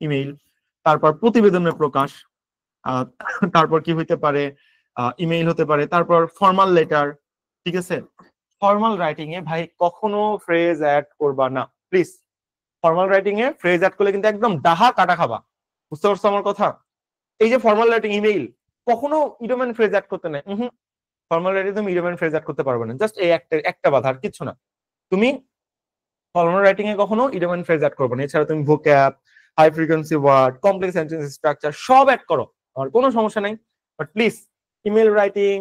ইমেইল, তারপর প্রতিবেদনের প্রকাশ, আহ, তারপর কি হইতে পারে? ইমেইল হতে পারে, তারপর ফর্মাল লেটার, ঠিক আছে? ফর্মাল রাইটিং এ ভাই কখনো ফ্রেজ অ্যাড করবা না প্লিজ। ফর্মাল রাইটিং এ ফ্রেজ অ্যাড করলে কিন্তু একদম ডাহা কাটা খাবা, বুঝতে পারছো আমার কথা? এই যে ফর্মাল রাইটিং ইমেইল, কখনো ইডোমেন ফ্রেজ অ্যাড করতে নাই। ফর্মাল রাইটিং তুমি ইডোমেন ফ্রেজ অ্যাড করতে পারবে না, জাস্ট এই একটা একটা বাধা, আর কিছু না। তুমি ফর্মাল রাইটিং এ কখনো ইডোমেন ফ্রেজ অ্যাড করবে না। এছাড়া তুমি vocab, high frequency word, complex sentence structure সব অ্যাড করো, আর কোনো সমস্যা নাই। বাট প্লিজ ইমেল রাইটিং,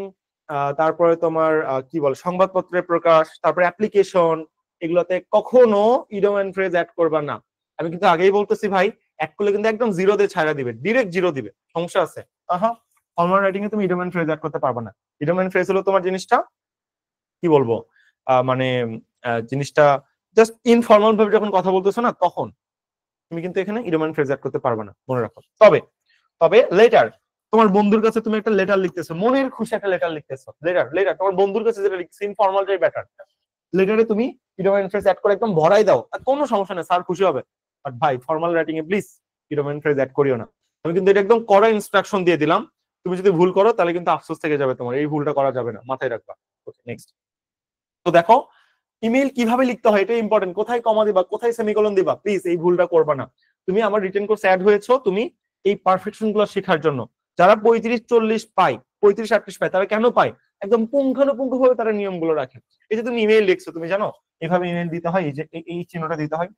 তারপরে তোমার কি বল, সংবাদপত্রের প্রকাশ, তারপরে অ্যাপ্লিকেশন, এগুলোতে কখনো ইডোমেন ফ্রেজ অ্যাড করবা না। আমি কিন্তু আগেই বলতেছি ভাই, অ্যাড করলে কিন্তু একদম জিরো দিয়ে ছাড়া দিবে, ডিরেক্ট জিরো দিবে, সমস্যা আছে। আহা, ফর্মাল রাইটিং এ তুমি ইডোমেন ফ্রেজ অ্যাড করতে পারবে না। ইডোমেন ফ্রেজ হলো তোমার জিনিসটা কি বলবো, মানে জিনিসটা জাস্ট ইনফর্মাল ভাবে যখন কথা বলতেছো না, তখন তুমি কিন্তু এখানে ইডোমেন ফ্রেজ অ্যাড করতে পারবে না, মনে রাখো। তবে তবে লেটার, তোমার বন্ধুর কাছে তুমি একটা লেটার লিখতেছো, মনের খুশি একটা লেটার লিখতেছো, লেটার লেটার তোমার বন্ধুর কাছে যেটা লিখছো ইনফর্মাল যে ব্যাটার, লেটারে তুমি ইডোমেন ফ্রেজ অ্যাড করে একদম ভরাই দাও, আর কোনো সমস্যা নেই, স্যার খুশি হবে। বাট ভাই ফর্মাল রাইটিং এ প্লিজ ইডোমেন ফ্রেজ অ্যাড করিও না। আমি কিন্তু এটা একদম কড়া ইনস্ট্রাকশন দিয়ে দিলাম, তুমি যদি ভুল করো তাহলে কিন্তু আফসোস থেকে যাবে তোমার, এই ভুলটা করা যাবে না, মাথায় রাখবা। ওকে, নেক্সট। তো দেখো ইমেল কিভাবে লিখতে হয় এটা ইম্পর্টেন্ট, কোথায় কমা দিবা, কোথায় সেমিকোলন দিবা, প্লিজ এই ভুলটা করবা না। তুমি আমার রিটেন কোর্স অ্যাড হয়েছো তুমি এই পারফেকশন গুলো শেখার জন্য। যারা 35-40 পায়, 35-38 পায়, তারা কেন পায়? একদম পুঙ্খানুপুঙ্খ ভাবে তারা নিয়মগুলো রাখে। এই যে তুমি ইমেল লিখছো, তুমি জানো এভাবে ইমেল দিতে হয়, এই যে এই চিহ্নটা দিতে হয়।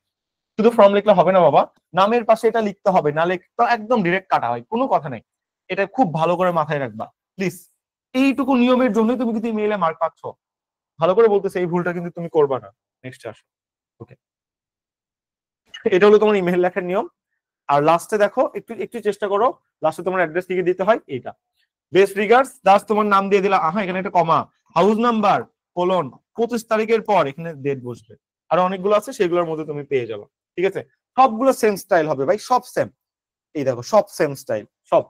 শুধু ফর্ম লিখলে হবে না বাবা, নামের পাশে এটা লিখতে হবে, না লিখতে একদম ডিরেক্ট কাটা হয়, কোনো কথা নাই। এটা খুব ভালো করে মাথায় রাখবা প্লিজ। এইটুকু নিয়মের জন্যই তুমি কিন্তু ইমেইলে মার্ক পাচ্ছ। ভালো করে বলতেছে, এই ভুলটা কিন্তু তুমি করবা না। নেক্সট আসো। ওকে, এটা হলো তোমার ইমেল লেখার নিয়ম। আর লাস্টে দেখো, একটু একটু চেষ্টা করো, লাস্টে তোমার অ্যাড্রেস লিখে দিতে হয় এইটা, বেস্ট রিগার্ডস দাস, তোমার নাম দিয়ে দিলা, আহা এখানে একটা কমা, হাউস নাম্বার, কোলন, 25 তারিখের পর এখানে ডেট বসবে। আর অনেকগুলো আছে সেগুলোর মধ্যে তুমি পেয়ে যাবে, ঠিক আছে? সবগুলো সেম স্টাইল হবে ভাই, সব সেম। এই দেখো সব সেম স্টাইল, সব,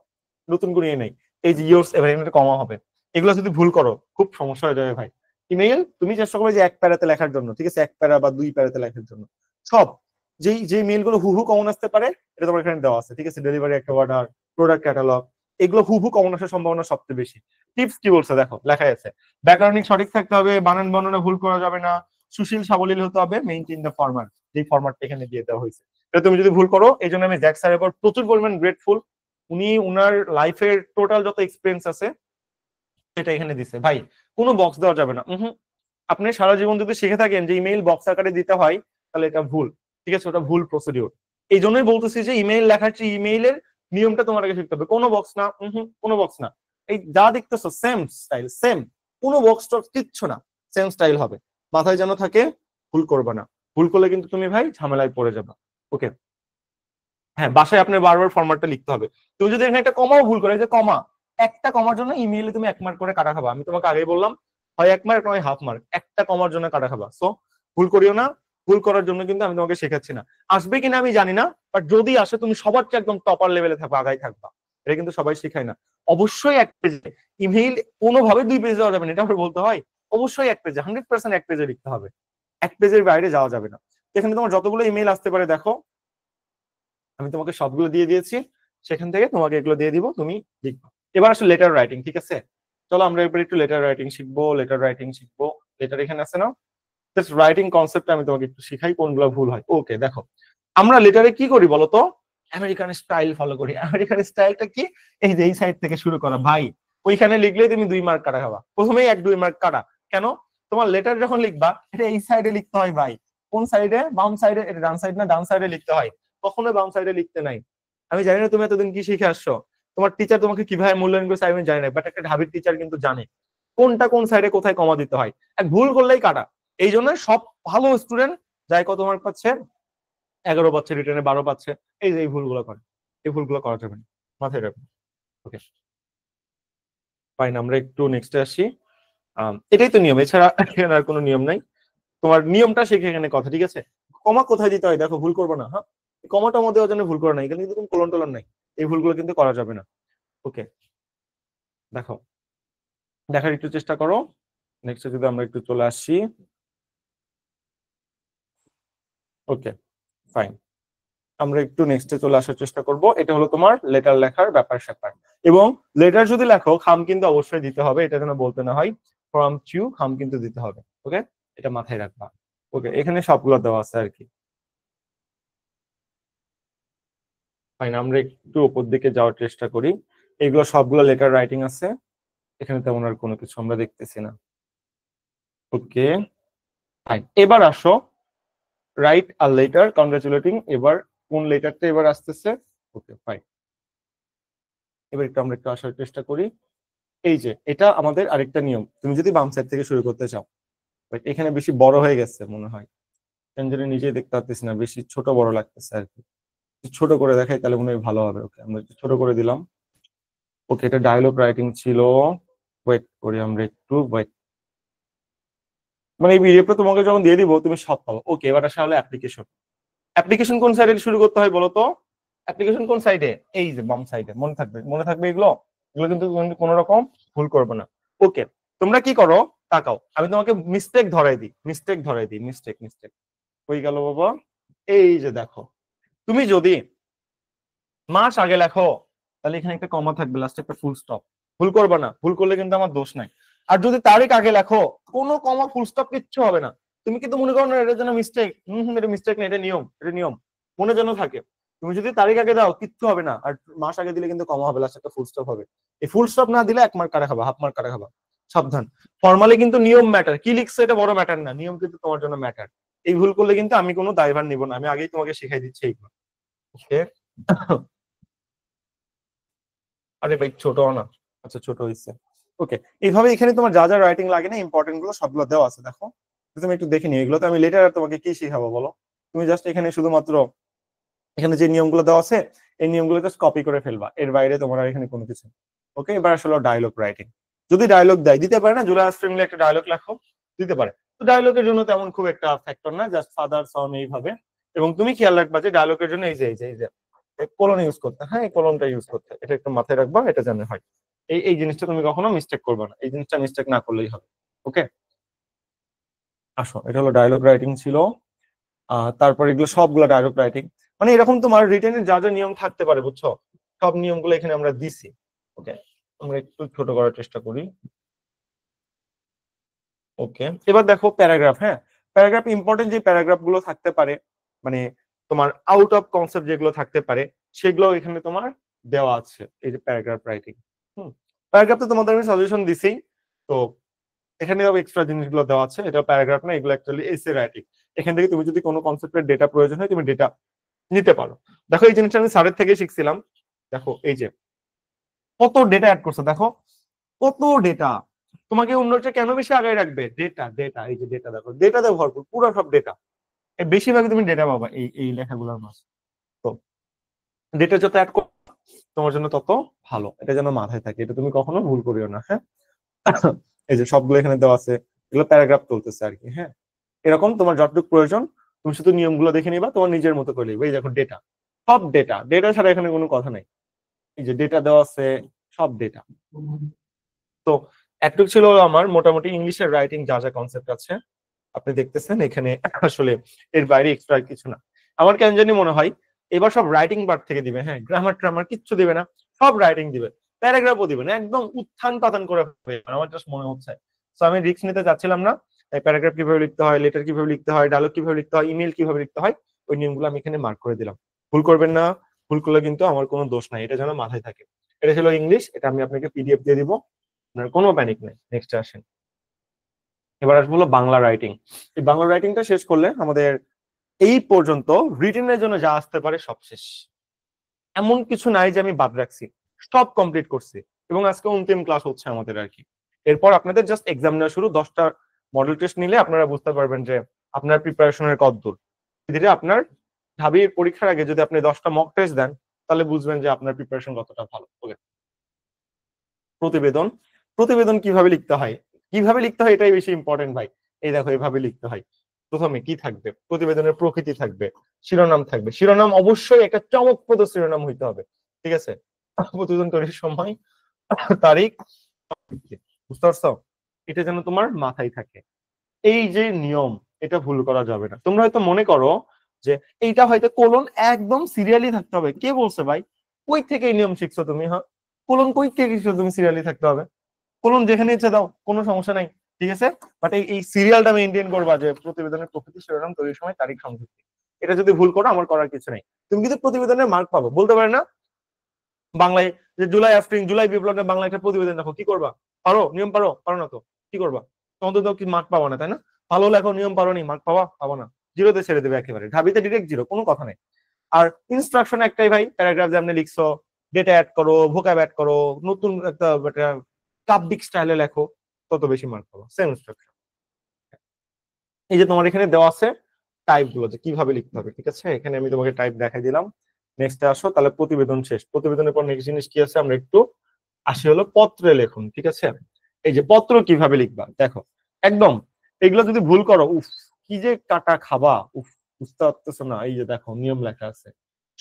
নতুন করে নেই। এই যে ইয়োর্স, এবার এখানে কমা হবে। এগুলো যদি ভুল করো খুব সমস্যা হয়ে যাবে ভাই। ইমেইল তুমি চেষ্টা করবে যে 1 প্যারাতে লেখার জন্য, ঠিক আছে? 1 প্যারা বা 2 প্যারাতে লেখার জন্য। সব যেই যে মেইল গুলো হুহু কমন আসতে পারে এটা তোমার এখানে দেওয়া আছে, ঠিক আছে? ডেলিভারি একটা অর্ডার, প্রোডাক্ট ক্যাটালগ, এগুলো হুহু কমন আসার সম্ভাবনা সবচেয়ে বেশি। টিপস কি বলছে দেখো, লেখা আছে ব্যাকরণিক সঠিক থাকতে হবে, বানান বর্ণনা ভুল করা যাবে না, সুশীল সাবলীল হতে হবে, মেইনটেইন দ্য ফরম্যাট, যে ফরম্যাটটা এখানে দিয়ে দেওয়া হয়েছে। এটা তুমি যদি ভুল করো, এই জন্য আমি জ্যাক স্যারের উপর প্রচুর পরিমাণ গ্রেটফুল। উনি উনার লাইফের টোটাল যত এক্সপিরিয়েন্স আছে সেটা এখানে দিছে ভাই, কোনো বক্স দেওয়া যাবে না। আপনি সারা জীবন যদি শিখে থাকেন যে ইমেইল বক্স আকারে দিতে হয়, তাহলে এটা ভুল, ঠিক আছে? ওটা ভুল প্রসিডিওর। এই জন্যই বলতেছি যে ইমেইল লেখার চেয়ে ইমেইলের নিয়মটা তোমার আগে শিখতে হবে। কোনো বক্স না, কোনো বক্স না। এই যা দেখতেছো সেম স্টাইল, সেম, কোনো বক্স টক্স কিচ্ছু না, সেম স্টাইল হবে। মাথায় যেন থাকে, ভুল করবে না। ভুল করলে কিন্তু তুমি ভাই ঝামেলায় পড়ে যাবে। ওকে, হ্যাঁ, বাসায় আপনার বারবার ফরম্যাটটা লিখতে হবে। তুমি যদি এখানে একটা কমাও ভুল করে, যে কমা একটা কমার জন্য ইমেইলে তুমি 1 মার্ক করে কাটা খাবা। আমি তোমাকে আগেই বললাম, হয় 1 মার্ক নয় হাফ মার্ক, একটা কমার জন্য কাটা খাবা। সো ভুল করিও না। ভুল করার জন্য কিন্তু আমি তোমাকে শেখাচ্ছি না। আসবে কিনা আমি জানি না, বাট যদি আসে তুমি সবার চেয়ে একদম টপার লেভেলে থাকবা, আগাই থাকবা। এটা কিন্তু সবাই শেখায় না। অবশ্যই 1 পেজে ইমেইল কোনোভাবে 2 পেজে যাওয়া যাবে না, এটা আমার বলতে হয়। অবশ্যই 1 পেজে, 100% 1 পেজে লিখতে হবে। 1 পেজের বাইরে যাওয়া যাবে না। এখানে তোমার যতগুলো ইমেইল আসতে পারে দেখো, আমি তোমাকে সবগুলো দিয়ে দিয়েছি। সেখান থেকে তোমাকে এগুলো দিয়ে দিব, তুমি লিখবা। এবার আসলে লেটার রাইটিং, ঠিক আছে? চলো আমরা এবার একটু লেটার রাইটিং শিখবো। লেটার রাইটিং শিখবো। লেটার এখানে আছে না? জাস্ট রাইটিং কনসেপ্ট আমি তোমাকে একটু শিখাই, কোনগুলো ভুল হয়। ওকে, দেখো আমরা লেটারে কি করি বলতো? আমেরিকান স্টাইল ফলো করি। আমেরিকান স্টাইলটা কি? এই যে এই সাইড থেকে শুরু করা ভাই। ওইখানে লিখলে তুমি 2 মার্ক কাটা খাবা, প্রথমেই 1-2 মার্ক কাটা। কেন? তোমার লেটার যখন লিখবা এটা এই সাইডে লিখতে হয় ভাই। কোন সাইডে? বাম সাইডে। এটা ডান সাইড না, ডান সাইডে লিখতে হয়। কখনোই বাম সাইডে লিখতে নাই। আমি জানি না তুমি এতদিন কি শিখে আসছো, তোমার টিচার তোমাকে কিভাবে মূল্যায়ন করেছে আমি জানি না, বাট একটা ঢাবির টিচার কিন্তু জানে কোনটা কোন সাইডে কোথায় কমা দিতে হয়। এক ভুল করলেই কাটা। এই জন্য সব ভালো স্টুডেন্ট যাই কত মার্ক পাচ্ছে, 11 পাচ্ছে, রিটেনে 12 পাচ্ছে, এই যে এই ভুলগুলো করে। এই ভুলগুলো করা যাবে না, মাথায় রাখবেন। ওকে ফাইন, আমরা একটু নেক্সটে আসি। এটাই তো নিয়ম, এছাড়া এখানে আর কোনো নিয়ম নাই। তোমার নিয়মটা শিখে এখানে কথা, ঠিক আছে? কমা কোথায় দিতে হয় দেখো, ভুল করবো না। হ্যাঁ, কমাটা মধ্যে দেওয়ার জন্য ভুল করা নাই, এখানে কিন্তু কোনো কোলন টোলন নাই। এই ভুলগুলো কিন্তু করা যাবে না। ওকে, দেখো, দেখার একটু চেষ্টা করো। নেক্সটে যদি আমরা একটু চলে আসি। ওকে ফাইন, আমরা একটু নেক্সটে চলে আসার চেষ্টা করব। এটা হলো তোমার লেটার লেখার ব্যাপার স্যাপার। এবং লেটার যদি লেখো, খাম কিন্তু অবশ্যই দিতে হবে, এটা যেন বলতে না হয়। ফ্রম টু খাম কিন্তু দিতে হবে। ওকে, এটা মাথায় রাখবা। ওকে, এখানে সবগুলো দেওয়া আছে আর কি। ফাইন, আমরা একটু উপর দিকে যাওয়ার চেষ্টা করি। এগুলো সবগুলো লেটার রাইটিং আছে, এখানে তেমন আর কোনো কিছু আমরা দেখতেছি না। ওকে ফাইন, এবার আসো রাইট আ লেটার কংগ্রাচুলেটিং। এবার কোন লেটারটা এবার আসতেছে? ওকে ফাইন, এবার একটু আমরা একটু আসার চেষ্টা করি। এই যে এটা আমাদের আরেকটা নিয়ম, তুমি যদি বাম সাইড থেকে শুরু করতে চাও। But এখানে বেশি বড় হয়ে গেছে মনে হয়, কেন জানি নিজেই দেখতে পাচ্ছি না, বেশি ছোট বড় লাগতেছে আর কি। ছোট করে দেখাই তাহলে মনে হয় ভালো হবে। ওকে, আমরা একটু ছোট করে দিলাম। ওকে, এটা ডায়লগ রাইটিং ছিল। ওয়েট করি আমরা একটু, ওয়েট। মানে এই পিডিএফটা তোমাকে যখন দিয়ে দিব তুমি সব পাবো। ওকে, এবার আসা হলো অ্যাপ্লিকেশন। অ্যাপ্লিকেশন কোন সাইডে শুরু করতে হয় বলো তো? অ্যাপ্লিকেশন কোন সাইডে? এই যে বাম সাইডে। মনে থাকবে, মনে থাকবে এগুলো। এগুলো কিন্তু কোনো রকম ভুল করবে না। ওকে, তোমরা কি করো তাকাও, আমি তোমাকে মিস্টেক ধরাই দিই, মিস্টেক ধরাই দিই, মিস্টেক মিস্টেক হয়ে গেল বাবা। এই যে দেখো, তুমি যদি মাস আগে লেখো তাহলে এখানে একটা কমা থাকবে, লাস্টে একটা ফুল স্টপ। ভুল করবে না, ভুল করলে কিন্তু আমার দোষ নাই। আর যদি তারিখ আগে লেখো, কোনো কমা ফুল স্টপ কিচ্ছু হবে না। তুমি কিন্তু মনে করো না এটার জন্য মিস্টেক, এটা মিস্টেক না, এটা নিয়ম, এটা নিয়ম। মনে যেন থাকে। তুমি যদি তারিখ আগে দাও কিচ্ছু হবে না, আর মাস আগে দিলে কিন্তু কমা হবে, লাস্টে একটা ফুল স্টপ হবে। এই ফুল স্টপ না দিলে 1 মার্ক কাটা খাবা, হাফ মার্ক কাটা খাবা। সাবধান। ফর্মালি কিন্তু নিয়ম ম্যাটার, কি লিখছে এটা বড় ম্যাটার না, নিয়ম কিন্তু তোমার জন্য ম্যাটার। এই ভুল করলে কিন্তু আমি কোনো দায়ভার নিব না, আমি আগেই তোমাকে শিখাই দিচ্ছি এইগুলো। ওকে আরে ভাই ছোট না, আচ্ছা ছোট হয়েছে। ওকে, এইভাবে এখানে তোমার যা যা রাইটিং লাগে না ইম্পর্টেন্ট গুলো সবগুলো দেওয়া আছে দেখো। তুমি একটু দেখে নিও, এগুলো তো আমি লেটার আর তোমাকে কি শিখাবো বলো? তুমি জাস্ট এখানে শুধুমাত্র এখানে যে নিয়মগুলো দেওয়া আছে এই নিয়মগুলো জাস্ট কপি করে ফেলবা, এর বাইরে তোমার আর এখানে কোনো কিছু। ওকে, এবার আসলে ডায়লগ রাইটিং। যদি ডায়লগ দেয় দিতে পারে না, জুলাই স্ট্রিংলে একটা ডায়লগ লেখো, দিতে পারে। তো ডায়লগের জন্য তেমন খুব একটা ফ্যাক্টর না, জাস্ট ফাদার সন এইভাবে। এবং তুমি খেয়াল রাখবা যে ডায়লগের জন্য এই যে কোলন ইউজ করতে, হ্যাঁ এই কোলনটা ইউজ করতে, এটা একটু মাথায় রাখবা, এটা জানা হয়। এই জিনিসটা তুমি কখনো মিস্টেক করবে না, এই জিনিসটা মিস্টেক না করলেই হবে। ওকে, আসো, এটা হলো ডায়লগ রাইটিং ছিল। তারপর এগুলো সবগুলো ডায়লগ রাইটিং। মানে এরকম তোমার রিটেনের যা যা নিয়ম থাকতে পারে বুঝছো, সব নিয়মগুলো এখানে আমরা দিছি। ওকে, আমরা একটু ছোট করার চেষ্টা করি। ওকে, এবার দেখো প্যারাগ্রাফ। হ্যাঁ, প্যারাগ্রাফ ইম্পর্টেন্ট যে প্যারাগ্রাফ গুলো থাকতে পারে, মানে তোমার আউট অফ কনসেপ্ট যেগুলো থাকতে পারে সেগুলো এখানে তোমার দেওয়া আছে। এই যে প্যারাগ্রাফ রাইটিং, প্যারাগ্রাফ তো তোমাদের আমি সাজেশন দিছি। তো এখানে এক্সট্রা জিনিসগুলো দেওয়া আছে, এটা প্যারাগ্রাফ না, এগুলো অ্যাকচুয়ালি এসে রাইটিং। এখান থেকে তুমি যদি কোনো কনসেপ্টের ডেটা প্রয়োজন হয় তুমি ডেটা নিতে পারো। দেখো এই জিনিসটা আমি স্যারের থেকে শিখছিলাম। দেখো এই যে কত ডেটা অ্যাড করছে, দেখো কত ডেটা। তোমাকে অন্যটা কেন বেশি আগায় রাখবে? ডেটা, ডেটা, এই যে ডেটা দেখো, ডেটা দিয়ে ভরপুর, পুরো সব ডেটা। বেশিরভাগ তুমি ডেটা পাবা এই এই লেখাগুলোর মাঝে। তো ডেটা যত অ্যাড করো তোমার জন্য তত ভালো, এটা যেন মাথায় থাকে, এটা তুমি কখনো ভুল করিও না। হ্যাঁ, এই যে সবগুলো এখানে দেওয়া আছে, এগুলো প্যারাগ্রাফ চলতেছে আর কি। হ্যাঁ, এরকম তোমার যতটুকু প্রয়োজন তুমি শুধু নিয়মগুলো দেখে নিবা, তোমার নিজের মতো করে লিখবে। এই দেখো ডেটা, সব ডেটা, ডেটা ছাড়া এখানে কোনো কথা নাই। এই যে ডেটা দেওয়া আছে, সব ডেটা। তো এতটুকু ছিল আমার মোটামুটি ইংলিশের রাইটিং যা যা কনসেপ্ট আছে আপনি দেখতেছেন এখানে। আসলে এর বাইরে এক্সট্রা কিছু না। আমার কেন জানি মনে হয় এবার সব রাইটিং পার্ট থেকে দিবে। হ্যাঁ, গ্রামার ট্রামার কিচ্ছু দিবে না, সব রাইটিং দিবে, প্যারাগ্রাফও দিবে না, একদম উত্থান পাতান করে হবে আমার জাস্ট মনে হচ্ছে। তো আমি রিস্ক নিতে চাচ্ছিলাম না। প্যারাগ্রাফ কিভাবে লিখতে হয়, লেটার কিভাবে লিখতে হয়, ডায়লগ কিভাবে লিখতে হয়, ইমেল কিভাবে লিখতে হয়, ওই নিয়মগুলো আমি এখানে মার্ক করে দিলাম। ভুল করবেন না, ভুল করলে কিন্তু আমার কোনো দোষ নাই, এটা যেন মাথায় থাকে। এটা ছিল ইংলিশ, এটা আমি আপনাকে পিডিএফ দিয়ে দিব, আপনার কোনো প্যানিক নেই। নেক্সট আসেন, এবার আসবো হলো বাংলা রাইটিং। এই বাংলা রাইটিংটা শেষ করলে আমাদের এই পর্যন্ত রিটেনের জন্য যা আসতে পারে সব শেষ। এমন কিছু নাই যে আমি বাদ রাখছি, সব কমপ্লিট করছি। এবং আজকে অন্তিম ক্লাস হচ্ছে আমাদের আর কি। এরপর আপনাদের জাস্ট এক্সাম নেওয়া শুরু। 10টা মডেল টেস্ট নিলে আপনারা বুঝতে পারবেন যে আপনার প্রিপারেশনের কতদূর। ধীরে আপনার ঢাবির পরীক্ষার আগে যদি আপনি 10টা মক টেস্ট দেন তাহলে বুঝবেন যে আপনার প্রিপারেশন কতটা ভালো। ওকে, প্রতিবেদন। প্রতিবেদন কিভাবে লিখতে হয়, কিভাবে লিখতে হয় এটাই বেশি ইম্পর্টেন্ট ভাই। এই দেখো এভাবে লিখতে হয়। প্রথমে কি থাকবে, প্রতিবেদনের প্রকৃতি থাকবে, শিরোনাম থাকবে। শিরোনাম অবশ্যই একটা চমকপ্রদ শিরোনাম হইতে হবে, ঠিক আছে? প্রতিবেদন তৈরির সময়, তারিখ, বুঝতে পারছো? এটা যেন তোমার মাথায় থাকে। এই যে নিয়ম, এটা ভুল করা যাবে না। তোমরা হয়তো মনে করো যে এইটা হয়তো কোলন একদম সিরিয়ালি থাকতে হবে। কে বলছে ভাই? কই থেকে এই নিয়ম শিখছো তুমি? হ্যাঁ, কোলন কই থেকে শিখছো তুমি সিরিয়ালি থাকতে হবে? কোলন যেখানে ইচ্ছে দাও, কোনো সমস্যা নাই, ঠিক আছে? বাট এই সিরিয়ালটা মেনটেন করবা যে প্রতিবেদনের প্রকৃতি, শিরোনাম, তৈরির সময়, তারিখ, সংযুক্তি। এটা যদি ভুল করো আমার করার কিছু নেই। তুমি কিন্তু প্রতিবেদনের মার্ক পাবো, বলতে পারে না বাংলায় যে জুলাই আফরিন, জুলাই বিপ্লবের বাংলা একটা প্রতিবেদন দেখো, কি করবা? পারো? নিয়ম পারো? পারো না তো কি করবা? তখন তো কি মার্ক পাবা না, তাই না? ভালো লেখো, নিয়ম পারো নি, মার্ক পাবা? পাবো না, জিরোতে ছেড়ে দেবে একেবারে, ঢাবিতে ডিরেক্ট জিরো, কোনো কথা নেই। আর ইনস্ট্রাকশন একটাই ভাই, প্যারাগ্রাফ যে আপনি লিখছো, ডেটা অ্যাড করো, ভোকাব অ্যাড করো, নতুন একটা কাব্যিক স্টাইলে লেখো, তত বেশি মার্ক পাবো। Same instruction. এই যে তোমার এখানে দেওয়া আছে টাইপ গুলো যে কিভাবে লিখতে হবে, ঠিক আছে? এখানে আমি তোমাকে টাইপ দেখাই দিলাম। নেক্সটে আসো, তাহলে প্রতিবেদন শেষ। প্রতিবেদনের পর নেক্সট জিনিস কি আছে আমরা একটু আসি হলো পত্রে লেখুন, ঠিক আছে? এই যে পত্র কিভাবে লিখবা দেখো, একদম এগুলো যদি ভুল করো, উফ, কি যে কাটা খাবা, উফ, বুঝতে পারতেছো না? এই যে দেখো নিয়ম লেখা আছে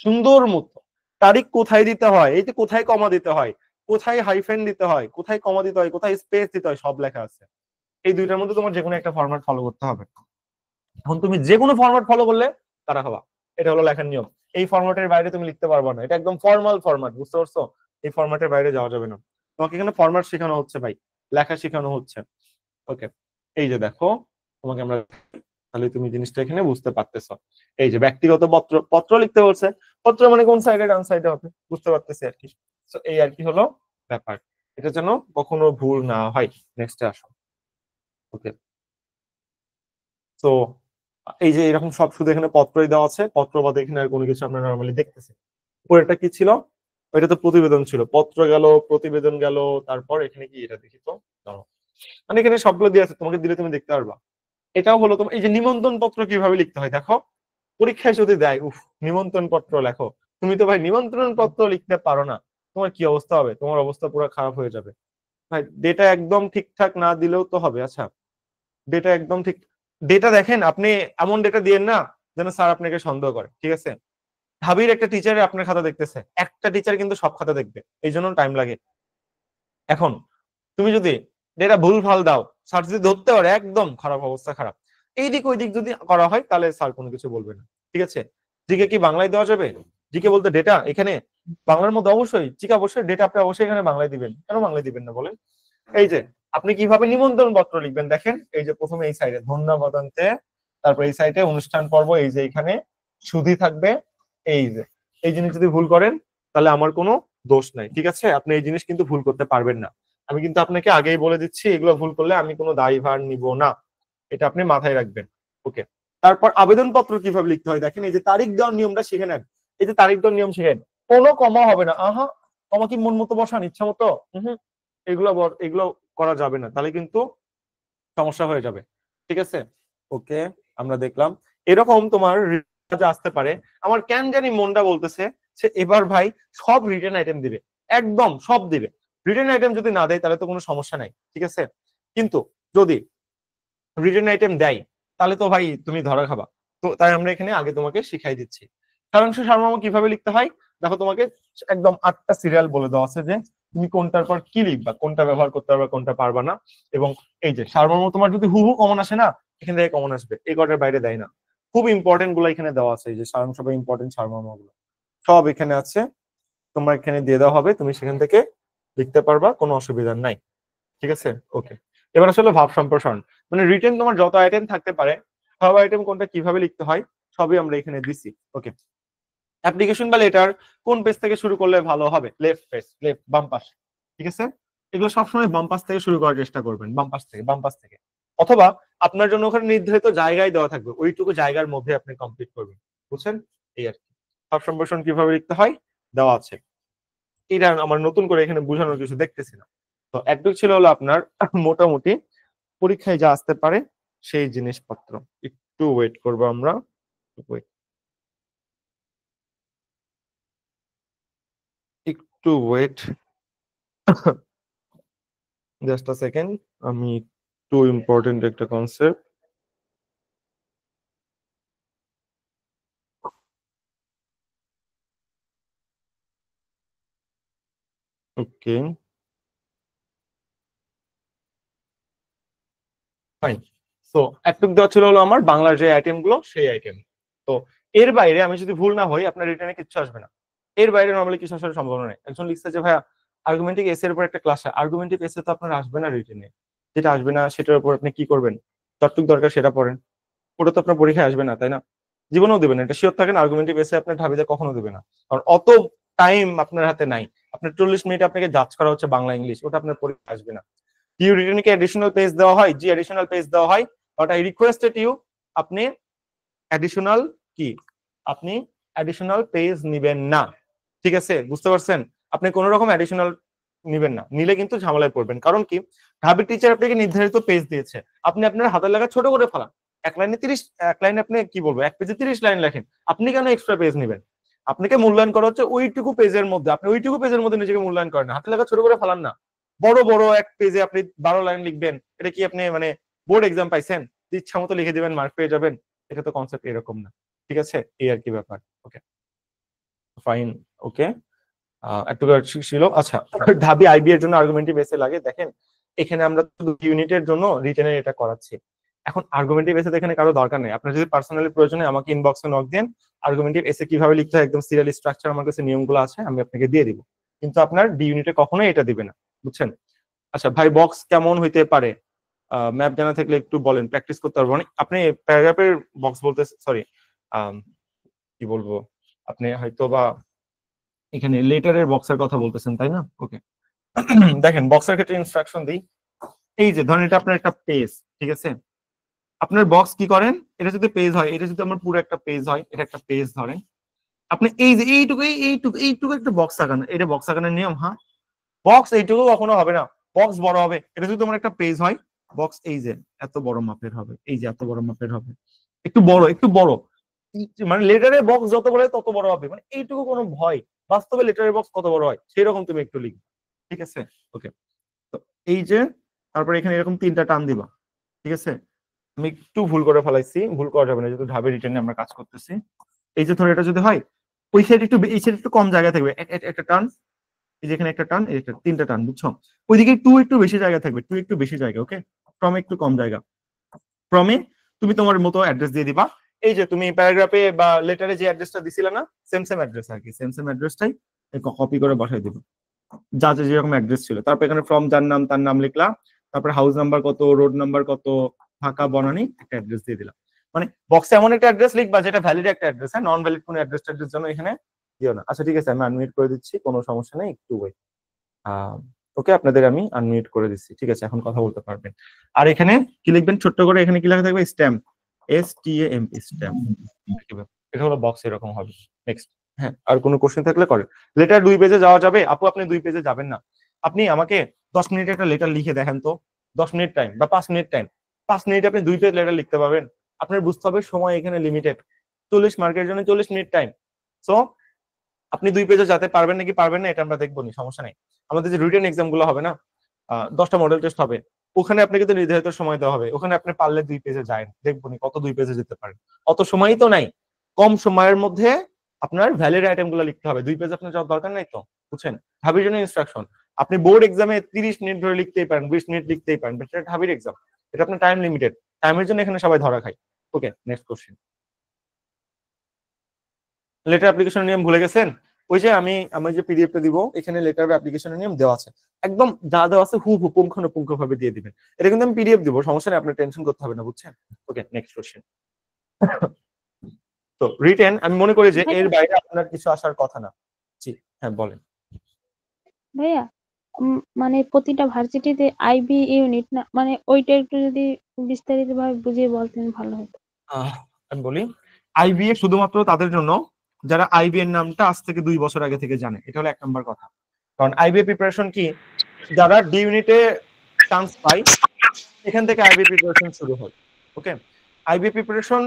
সুন্দর মতো, তারিখ কোথায় দিতে হয়, এই যে কোথায় কমা দিতে হয়, কোথায় হাইফেন দিতে হয়, কোথায় কমা দিতে হয়, কোথায় স্পেস দিতে হয়, সব লেখা আছে। এই দুইটার মধ্যে তোমার যে কোনো একটা ফরম্যাট ফলো করতে হবে। এখন তুমি যে কোনো ফরম্যাট ফলো করলে তারা হবা, এটা হলো লেখার নিয়ম। এই ফরম্যাটের বাইরে তুমি লিখতে পারবা না, এটা একদম ফর্মাল ফরম্যাট, বুঝতে পারছো? এই ফরম্যাটের বাইরে যাওয়া যাবে না। তোমাকে এখানে ফরম্যাট শেখানো হচ্ছে ভাই, লেখা শেখানো হচ্ছে। ওকে, এই যে দেখো তোমাকে আমরা, তাহলে তুমি জিনিসটা এখানে বুঝতে পারতেছো। এই যে ব্যক্তিগত পত্র, পত্র লিখতে বলছে, পত্র মানে কোন সাইডে, ডান সাইডে হবে, বুঝতে পারতেছি আর কি। তো এই আর কি হলো ব্যাপার, এটা যেন কখনো ভুল না হয়। নেক্সটে আসো। ওকে, তো এই যে এরকম সব শুধু এখানে পত্রই দেওয়া আছে, পত্র বাদে এখানে আর কোনো কিছু আমরা নর্মালি দেখতেছি। পরেরটা কি ছিল? ওইটা তো প্রতিবেদন ছিল, পত্র গেল, প্রতিবেদন গেল, তারপর এখানে কি এটা দেখি তো, দাঁড়াও। মানে এখানে সবগুলো দিয়ে আছে, তোমাকে দিলে তুমি দেখতে পারবা। এটাও হলো তোমার এই যে নিমন্ত্রণ পত্র কিভাবে লিখতে হয় দেখো, পরীক্ষায় যদি দেয়, উফ, নিমন্ত্রণ পত্র লেখো, তুমি তো ভাই নিমন্ত্রণ পত্র লিখতে পারো না, তোমার কি অবস্থা হবে? তোমার অবস্থা পুরো খারাপ হয়ে যাবে ভাই। ডেটা একদম ঠিকঠাক না দিলেও তো হবে। আচ্ছা, ডেটা একদম ঠিক, ডেটা দেখেন আপনি এমন ডেটা দিয়েন না যেন স্যার আপনাকে সন্দেহ করে, ঠিক আছে? ঢাবির একটা টিচারে আপনার খাতা দেখতেছে, একটা টিচার কিন্তু সব খাতা দেখবে, এই জন্য টাইম লাগে। এখন তুমি যদি ডেটা ভুল ভাল দাও, স্যার যদি ধরতে পারে, একদম খারাপ, অবস্থা খারাপ। এই দিক ওই দিক যদি করা হয় তাহলে স্যার কোনো কিছু বলবে না, ঠিক আছে? জিকে কি বাংলায় দেওয়া যাবে? জিকে বলতে ডেটা এখানে বাংলার মধ্যে অবশ্যই, জিকে অবশ্যই, ডেটা আপনি অবশ্যই এখানে বাংলায় দিবেন। কেন বাংলায় দিবেন না বলেন? এই যে আপনি কিভাবে নিমন্ত্রণ পত্র লিখবেন দেখেন, এই যে প্রথমে এই সাইডে ধন্যবাদান্তে, তারপর এই সাইডে অনুষ্ঠান পর্ব, এই যে এখানে সুধী থাকবে। এই যে এই জিনিস যদি ভুল করেন তাহলে আমার কোনো দোষ নাই, ঠিক আছে? আপনি এই জিনিস কিন্তু ভুল করতে পারবেন না। আমি কিন্তু আপনাকে আগেই বলে দিচ্ছি, এগুলো ভুল করলে আমি কোনো দায়ভার নিব না, এটা আপনি মাথায় রাখবেন। ওকে, তারপর আবেদনপত্র কিভাবে লিখতে হয় দেখেন, এই যে তারিখ দেওয়ার নিয়মটা শিখে নেন। এই যে তারিখ দেওয়ার নিয়ম শিখেন, কোনো কমা হবে না। আহা, কমা কি মন মতো বসান, ইচ্ছা মতো? এগুলো এগুলো করা যাবে না, তাহলে কিন্তু সমস্যা হয়ে যাবে, ঠিক আছে? ওকে, আমরা দেখলাম এরকম তোমার আসতে পারে। আমার কেন জানি মনটা বলতেছে সে এবার ভাই সব রিটেন আইটেম দিবে, একদম সব দিবে। রিটেন আইটেম যদি না দেয় তাহলে তো কোনো সমস্যা নাই, ঠিক আছে। কিন্তু যদি রিটেন আইটেম দেয় তাহলে তো ভাই তুমি ধরা খাবা। তো তাই আমরা এখানে আগে তোমাকে শিখাই দিচ্ছি সারাংশ সারমর্ম কিভাবে লিখতে হয়। দেখো তোমাকে একদম 8টা সিরিয়াল বলে দেওয়া আছে যে তুমি কোনটার পর কি লিখবা, কোনটা ব্যবহার করতে পারবা, কোনটা পারবা না। এবং এই যে সারমর্ম তোমার যদি হুবহু কমন আসে না, এখান থেকে কমন আসবে, এই কটার বাইরে দেয় না। খুব ইম্পর্টেন্ট গুলো এখানে দেওয়া আছে, এই যে সারাংশ বা ইম্পর্টেন্ট সারমর্ম গুলো সব এখানে আছে, তোমার এখানে দিয়ে দেওয়া হবে, তুমি সেখান থেকে লিখতে পারবা, কোনো অসুবিধা নাই, ঠিক আছে। ওকে, এবার আসলে ভাব সম্প্রসারণ, মানে রিটেন তোমার যত আইটেম থাকতে পারে সব আইটেম কোনটা কিভাবে লিখতে হয় সবই আমরা এখানে দিছি। ওকে, অ্যাপ্লিকেশন বা লেটার কোন পেজ থেকে শুরু করলে ভালো হবে? লেফট পেজ, লেফট বাম পাশ, ঠিক আছে। এগুলো সবসময় বাম পাশ থেকে শুরু করার চেষ্টা করবেন, বাম পাশ থেকে, বাম পাশ থেকে। অথবা আপনার জন্য ওখানে নির্ধারিত জায়গায় দেওয়া থাকবে, ওইটুকু জায়গার মধ্যে আপনি কমপ্লিট করবেন, বুঝছেন? এই আর কি। ভাব সম্প্রসারণ কিভাবে লিখতে হয় দেওয়া আছে, এটা আমার নতুন করে এখানে বোঝানোর কিছু দেখতেছি না। তো একটু ছিল হলো আপনার মোটামুটি পরীক্ষায় যা আসতে পারে সেই জিনিসপত্র। একটু ওয়েট করবো আমরা, একটু ওয়েট, জাস্ট আ সেকেন্ড, আমি একটু ইম্পর্টেন্ট একটা কনসেপ্ট। ওকে, ফাইন। সো একটুক দেওয়া ছিল হলো আমার বাংলার যে আইটেম গুলো সেই আইটেম। তো এর বাইরে আমি যদি ভুল না হই আপনার রিটার্নে কিচ্ছু আসবে না। এর বাইরে নরমালি কিছু আসার সম্ভাবনা নেই। একজন লিখছে যে ভাইয়া আর্গুমেন্টিক এস এর উপর একটা ক্লাস, আর্গুমেন্টিক এস এ তো আপনার আসবে না রিটেনে, যেটা আসবে না সেটার উপর আপনি কি করবেন, যতটুক দরকার সেটা পড়েন, ওটা তো আপনার পরীক্ষায় আসবে না, তাই না? জীবনেও দেবেন না, এটা শিওর থাকেন। আর্গুমেন্টিভ এসে আপনার ঢাবিতে কখনো দেবে না, কারণ অত টাইম আপনার হাতে নাই। আপনার 40 মিনিট আপনাকে জাজ করা হচ্ছে বাংলা ইংলিশ, ওটা আপনার পরীক্ষা আসবে না। ইউ রিটেনকে অ্যাডিশনাল পেজ দেওয়া হয়, জি অ্যাডিশনাল পেজ দেওয়া হয়, বাট আই রিকোয়েস্টেড ইউ আপনি অ্যাডিশনাল কি, আপনি অ্যাডিশনাল পেজ নিবেন না, ঠিক আছে, বুঝতে পারছেন? আপনি কোন রকম অ্যাডিশনাল নিবেন না, নিলে কিন্তু ঝামেলায় পড়বেন। কারণ কি, ঢাবির টিচার আপনাকে নির্ধারিত পেজ দিয়েছে, আপনি আপনার হাতের লেখা ছোট করে ফেলান, এক লাইনে 30, এক লাইনে আপনি কি বলবো, এক পেজে 30 লাইন লেখেন, আপনি কেন এক্সট্রা পেজ নেবেন? আপনাকে মূল্যায়ন করা হচ্ছে ওইটুকু পেজের মধ্যে, আপনি ওইটুকু পেজের মধ্যে নিজেকে মূল্যায়ন করেন না, হাতের লেখা ছোট করে ফেলান না। বড় বড় এক পেজে আপনি 12 লাইন লিখবেন, এটা কি আপনি মানে বোর্ড এক্সাম পাইছেন ইচ্ছা মতো লিখে দিবেন মার্ক পেয়ে যাবেন? এটা তো কনসেপ্ট এরকম না, ঠিক আছে, এই আর কি ব্যাপার। ওকে, ফাইন। ওকে, একটু ছিল। আচ্ছা, ঢাবি আইবি এর জন্য আর্গুমেন্টিভ এসে লাগে, দেখেন এখানে আমরা শুধু ইউনিটের জন্য রিটেনের এটা করাচ্ছি। এখন আর্গুমেন্টিভ এসে এখানে কারো দরকার নেই, আপনার যদি পার্সোনালি প্রয়োজনে আমাকে ইনবক্সে নক দেন, আর্গুমেন্টিভ এসে কিভাবে লিখতে হয় একদম সিরিয়াল স্ট্রাকচার আমার কাছে নিয়মগুলো আছে, আমি আপনাকে দিয়ে দিব। কিন্তু আপনার ডি ইউনিটে কখনোই এটা দিবে না, বুঝছেন? আচ্ছা ভাই, বক্স কেমন হইতে পারে? ম্যাপ জানা থাকলে একটু বলেন, প্র্যাকটিস করতে পারবো। মানে আপনি প্যারাগ্রাফের বক্স বলতে, সরি কি বলবো, আপনি হয়তো বা এখানে লেটারের বক্সের কথা বলতেছেন, তাই না? ওকে, দেখেন বক্সের ক্ষেত্রে ইনস্ট্রাকশন দিই। এই যে ধরেন এটা আপনার একটা পেজ, ঠিক আছে, আপনার বক্স কি করেন, এটা যদি পেজ হয়, এটা যদি আমার পুরো একটা পেজ হয়, এটা একটা পেজ ধরেন, আপনি এই যে এইটুকু এইটুকু এইটুকু একটা বক্স আঁকান, এটা বক্স আঁকানোর নিয়ম। হ্যাঁ, বক্স এইটুকু কখনো হবে না, বক্স বড় হবে। এটা যদি তোমার একটা পেজ হয়, বক্স এই যে এত বড় মাপের হবে, এই যে এত বড় মাপের হবে, একটু বড় একটু বড়, মানে লেটারের বক্স যত বড় হয় তত বড় হবে, মানে এইটুকু কোনো ভয়, বাস্তবে লেটারের বক্স কত বড় হয় সেরকম তুমি একটু লিখবে, ঠিক আছে। ওকে, তো এই যে তারপরে এখানে এরকম 3টা টান দিবা, ঠিক আছে। আমি একটু ভুল করে ফেলাইছি, ভুল করা যাবে না যেহেতু ঢাবে রিটার্নে আমরা কাজ করতেছি। এই যে ধরো এটা যদি হয়, ওই সাইড একটু, এই সাইড একটু কম জায়গা থাকবে, একটা টান, এই যে এখানে একটা টান, এই একটা 3টা টান, বুঝছো? ওইদিকে টু একটু বেশি জায়গা থাকবে, টু একটু বেশি জায়গা, ওকে, ফ্রমে একটু কম জায়গা, ফ্রমে তুমি তোমার মতো অ্যাড্রেস দিয়ে দিবা। এই যে তুমি প্যারাগ্রাফে বা লেটারে যে অ্যাড্রেসটা দিছিলে না, সেম সেম অ্যাড্রেস আর কি, সেম সেম অ্যাড্রেসটাই কপি করে বসাই দিবে, যা যা যেরকম অ্যাড্রেস ছিল। তারপর এখানে ফ্রম যার নাম তার নাম লিখলা, তারপর হাউস নাম্বার কত, রোড নাম্বার কত, ঢাকা বনানী, একটা অ্যাড্রেস দিয়ে দিলাম। মানে বক্সে এমন একটা অ্যাড্রেস লিখবা যেটা ভ্যালিড একটা অ্যাড্রেস, হ্যাঁ, নন ভ্যালিড কোনো অ্যাড্রেস ট্যাড্রেস জন্য এখানে দিও না। আচ্ছা ঠিক আছে, আমি আনমিউট করে দিচ্ছি, কোনো সমস্যা নেই, একটু ওয়েট। ওকে, আপনাদের আমি আনমিউট করে দিচ্ছি, ঠিক আছে, এখন কথা বলতে পারবেন। আর এখানে কি লিখবেন ছোট্ট করে, এখানে কি লেখা থাকবে, স্ট্যাম্প, STAMP, স্ট্যাম্প। এটা হলো বক্স, এরকম হবে। নেক্সট, হ্যাঁ, আর কোনো কোশ্চেন থাকলে করেন। লেটার 2 পেজে যাওয়া যাবে? আপু আপনি 2 পেজে যাবেন না, আপনি আমাকে 10 মিনিটে একটা লেটার লিখে দেখেন তো, 10 মিনিট টাইম বা 5 মিনিট টাইম, 5 মিনিটে আপনি 2 পেজ লেটার লিখতে পারবেন? আপনার বুঝতে হবে সময় এখানে লিমিটেড, 40 মার্কের জন্য 40 মিনিট টাইম। সো আপনি 2 পেজে যাতে পারবেন নাকি পারবেন না এটা আমরা দেখবো নি, সমস্যা নাই। আমাদের যে রিটেন এক্সাম গুলো হবে না, 10টা মডেল টেস্ট হবে, ওখানে আপনাকে তো নির্ধারিত সময় দেওয়া হবে, ওখানে আপনি পারলে 2 পেজে যায়, দেখবো নি কত 2 পেজে যেতে পারেন। অত সময়ই তো নাই, কম সময়ের মধ্যে আপনার ভ্যালিড আইটেম গুলো লিখতে হবে, 2 পেজ আপনার যাওয়ার দরকার নাই তো, বুঝছেন? ঢাবির জন্য ইনস্ট্রাকশন, আপনি বোর্ড এক্সামে 30 মিনিট ধরে লিখতেই পারেন, 20 মিনিট লিখতেই পারেন, এটা ঢাবির এক্সাম, এটা আপনার টাইম লিমিটেড, টাইমের জন্য এখানে সবাই ধরা খায়। ওকে, নেক্সট কোশ্চেন। লেটার অ্যাপ্লিকেশন নিয়ম ভুলে গেছেন? ওই যে আমি যে পিডিএফটা দিব এখানে লেটার অ্যাপ্লিকেশনের নিয়ম দেওয়া আছে, একদম যা দেওয়া আছে হু পুঙ্খানুপুঙ্খ ভাবে দিয়ে দিবেন। এটা কিন্তু আমি পিডিএফ দিব, সমস্যা নেই, আপনার টেনশন করতে হবে না, বুঝছেন? ওকে, নেক্সট কোশ্চেন। তো রিটেন আমি মনে করি যে এর বাইরে আপনার কিছু আসার কথা না। জি হ্যাঁ বলেন। ভাইয়া মানে প্রতিটা ভার্সিটিতে আইবি ইউনিট না, মানে ওইটা একটু যদি বিস্তারিত ভাবে বুঝিয়ে বলতেন ভালো হতো। আমি বলি, আইবিএ শুধুমাত্র তাদের জন্য যারা আইবিএ এর নামটা আজ থেকে 2 বছর আগে থেকে জানে, এটা হলো 1 নম্বর কথা। কারণ আইবিএ প্রিপারেশন কি, যারা ডি ইউনিটে চান্স পায় এখান থেকে আইবিএ প্রিপারেশন শুরু হয়। ওকে, আইবিএ প্রিপারেশন,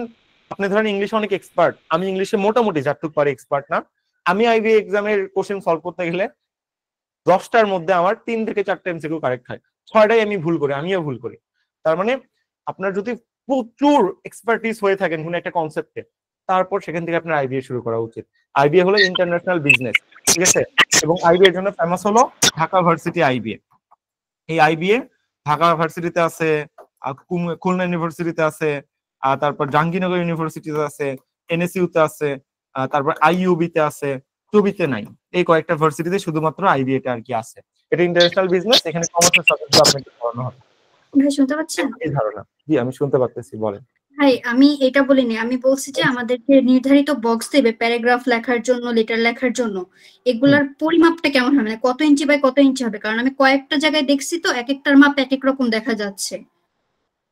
আপনি ধরেন ইংলিশে অনেক এক্সপার্ট, আমি ইংলিশে মোটামুটি যতটুক পারি এক্সপার্ট না, আমি আইবিএ এক্সামের কোশ্চেন সলভ করতে গেলে 10টার মধ্যে আমার 3 থেকে 4টা এমসিকিউ কারেক্ট হয়, 6টাই আমি ভুল করি, আমিও ভুল করি। তার মানে আপনার যদি প্রচুর এক্সপার্টিস হয়ে থাকেন কোন একটা কনসেপ্টে, তারপর সেখান থেকে আপনার আইবিএ শুরু করা উচিত। আইবিএ হলো ইন্টারন্যাশনাল বিজনেস, ঠিক আছে? এবং আইবিএ এর জন্য ফেমাস হলো ঢাকা ভার্সিটি আইবিএ। এই আইবিএ ঢাকা ভার্সিটিতে আছে, খুলনা ইউনিভার্সিটিতে আছে, তারপর জাহাঙ্গীরনগর ইউনিভার্সিটিতে আছে, এনএসইউ তে আছে, তারপর আইইউবি তে আছে, টুবিতে নাই। এই কয়েকটা ভার্সিটিতে শুধুমাত্র আইবিএ টা আর কি আছে। এটা ইন্টারন্যাশনাল বিজনেস, এখানে কমার্সের সাবজেক্ট আপনাকে পড়ানো হবে। ভাই শুনতে পাচ্ছেন? এই ধারণা, জি আমি শুনতে পাচ্ছি, বলেন। ভাই আমি এটা বলিনি, আমি বলছি যে আমাদেরকে নির্ধারিত বক্স দেবে প্যারাগ্রাফ লেখার জন্য, লেটার লেখার জন্য, এগুলার পরিমাপটা কেমন হবে, মানে কত ইঞ্চি বাই কত ইঞ্চি হবে? কারণ আমি কয়েকটা জায়গায় দেখছি তো এক একটার মাপ এক এক রকম দেখা যাচ্ছে।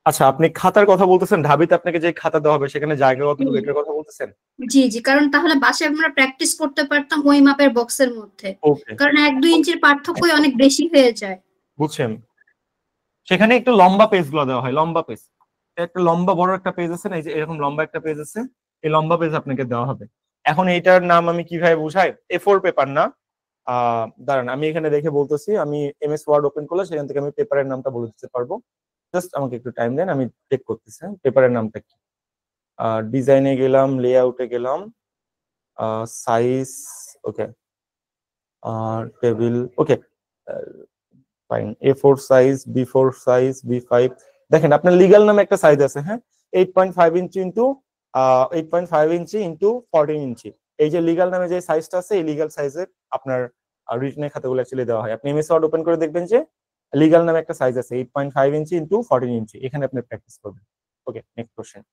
আচ্ছা, আপনি খাতার কথা বলতেছেন, ঢাবিতে আপনাকে যে খাতা দেওয়া হবে সেখানে জায়গা কতটুকু এটার কথা বলতেছেন? জি জি, কারণ তাহলে বাসায় আমরা প্র্যাকটিস করতে পারতাম ওই মাপের বক্সের মধ্যে, ওকে, কারণ 1-2 ইঞ্চির পার্থক্যই অনেক বেশি হয়ে যায়। বুঝছেন? সেখানে একটু লম্বা পেজ গুলো দেওয়া হয়, লম্বা পেজ, একটা লম্বা বড় একটা পেজ আছে না, এই যে এরকম লম্বা একটা পেজ আছে, এই লম্বা পেজ আপনাকে দেওয়া হবে। এখন এইটার নাম আমি কিভাবে বুঝাই, A4 পেপার না, দাঁড়ান আমি এখানে দেখে বলতেছি, আমি এমএস ওয়ার্ড ওপেন করলে সেখান থেকে আমি পেপারের নামটা বলে দিতে পারবো, জাস্ট আমাকে একটু টাইম দেন, আমি চেক করতেছি পেপারের নামটা কি। ডিজাইনে গেলাম, লেআউটে গেলাম, size, okay, table, okay fine, A4 size, B4 size, B5, দেখেন আপনার লিগ্যাল নামে একটা সাইজ আছে, হ্যাঁ, 8.5 ইঞ্চি ইন্টু 8.5 ইঞ্চি ইন্টু 14 ইঞ্চি, এই যে লিগ্যাল নামে যে সাইজটা আছে এই লিগ্যাল সাইজের আপনার রিটেনের খাতাগুলো অ্যাকচুয়ালি দেওয়া হয়। আপনি এমএস ওয়ার্ড ওপেন করে দেখবেন যে লিগ্যাল নামে একটা সাইজ আছে 8.5 ইঞ্চি ইন্টু 14 ইঞ্চি, এখানে আপনি প্র্যাকটিস করবেন। ওকে, নেক্সট কোশ্চেন।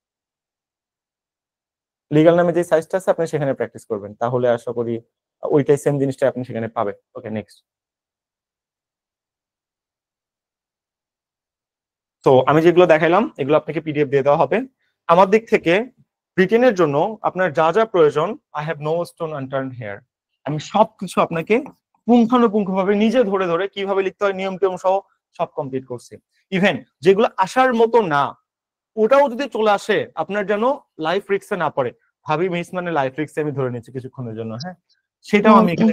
লিগ্যাল নামে যে সাইজটা আছে আপনি সেখানে প্র্যাকটিস করবেন, তাহলে আশা করি ওইটাই সেম জিনিসটা আপনি সেখানে পাবেন। ওকে, নেক্সট। তো আমি যেগুলো দেখাইলাম এগুলো আপনাকে পিডিএফ দিয়ে দেওয়া হবে। আমার দিক থেকে রিটেনের জন্য আপনার যা যা প্রয়োজন, I have no stone unturned here, আমি সবকিছু আপনাকে পুঙ্খানুপুঙ্খভাবে নিজে ধরে ধরে কিভাবে লিখতে হয় নিয়ম টিয়ম সহ সব কমপ্লিট করছি। ইভেন যেগুলো আসার মতো না ওটাও যদি চলে আসে আপনার যেন লাইফ রিস্কে না পড়ে, ভাবি মিস মানে লাইফ রিস্কে আমি ধরে নিচ্ছি কিছুক্ষণের জন্য, হ্যাঁ, সেটাও আমি এখানে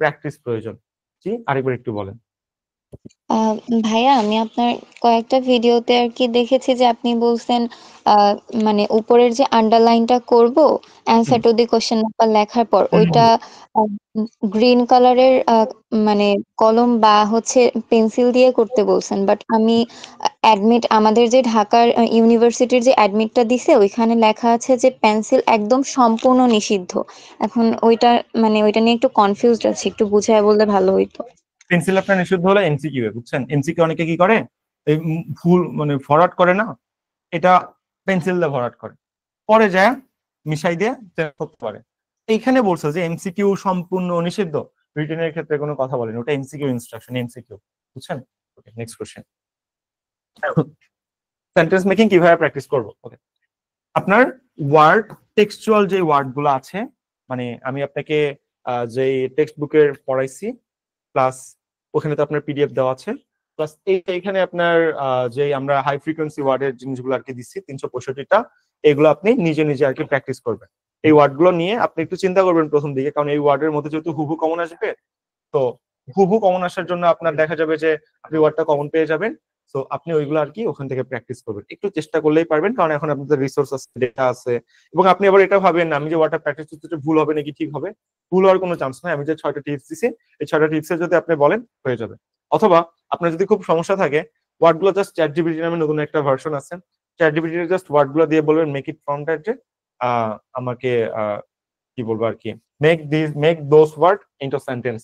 প্র্যাকটিস প্রয়োজন। জি আরেকবার একটু বলেন। ভাইয়া আমি আপনার কয়েকটা ভিডিওতে আর কি দেখেছি যে আপনি বলছেন মানে উপরের যে আন্ডারলাইনটা করব answer to the question number লেখার পর ওইটা গ্রিন কালারের মানে কলম বা হচ্ছে পেন্সিল দিয়ে করতে বলছেন, বাট আমি অ্যাডমিট আমাদের যে ঢাকার ইউনিভার্সিটির যে অ্যাডমিটটা দিছে ওইখানে লেখা আছে যে পেন্সিল একদম সম্পূর্ণ নিষিদ্ধ। এখন ওইটা মানে ওইটা নিয়ে একটু কনফিউজড আছি, একটু বুঝায় বললে ভালো হইতো। পেন্সিল আপনার নিষিদ্ধ হলো এমসিকিউ এ, বুঝছেন? এমসিকিউ অনেকে কি করে এই ফুল মানে ফরওয়ার্ড করে না, এটা পেন্সিল দিয়ে ফরওয়ার্ড করে, পরে যায় মিশাই দিয়ে করতে পারে। এইখানে বলছে যে এমসিকিউ সম্পূর্ণ নিষিদ্ধ, রিটেনের ক্ষেত্রে কোনো কথা বলেন, ওটা এমসিকিউ ইনস্ট্রাকশন, এমসিকিউ, বুঝছেন? ওকে, নেক্সট কোশ্চেন। সেন্টেন্স মেকিং কিভাবে প্র্যাকটিস করব? ওকে, আপনার ওয়ার্ড টেক্সচুয়াল যে ওয়ার্ড গুলো আছে, মানে আমি আপনাকে যে টেক্সট বুকের পড়াইছি প্লাস ওখানে তো আপনার পিডিএফ দেওয়া আছে, প্লাস এইখানে আপনার যে আমরা হাই ফ্রিকোয়েন্সি ওয়ার্ডের জিনিসগুলো আর কি দিচ্ছি 365টা, এগুলো আপনি নিজে নিজে আর কি প্র্যাকটিস করবেন। এই ওয়ার্ড গুলো নিয়ে আপনি একটু চিন্তা করবেন প্রথম দিকে, কারণ এই ওয়ার্ডের মধ্যে যেহেতু হুবহু কমন আসবে, তো হুবহু কমন আসার জন্য আপনার দেখা যাবে যে আপনি ওয়ার্ডটা কমন পেয়ে যাবেন। তো আপনি ওইগুলো আর কি ওখান থেকে প্র্যাকটিস করবেন, একটু চেষ্টা করলেই পারবেন, কারণ এখন আপনাদের রিসোর্স আছে, ডেটা আছে। এবং আপনি আবার এটা ভাবেন না আমি যে ওয়ার্ডটা প্র্যাকটিস করতে ভুল হবে নাকি ঠিক হবে, ভুল হওয়ার কোনো চান্স নাই। আমি যে 6টা টিপস দিছি এই 6টা টিপসের যদি আপনি বলেন হয়ে যাবে। অথবা আপনার যদি খুব সমস্যা থাকে, ওয়ার্ড গুলো জাস্ট চ্যাট জিপিটি নামে নতুন একটা ভার্সন আছে, চ্যাট জিপিটি জাস্ট ওয়ার্ড গুলো দিয়ে বলবেন মেক ইট ফ্রম দ্যাট, যে আমাকে কি বলবো আর কি, make those word into sentence.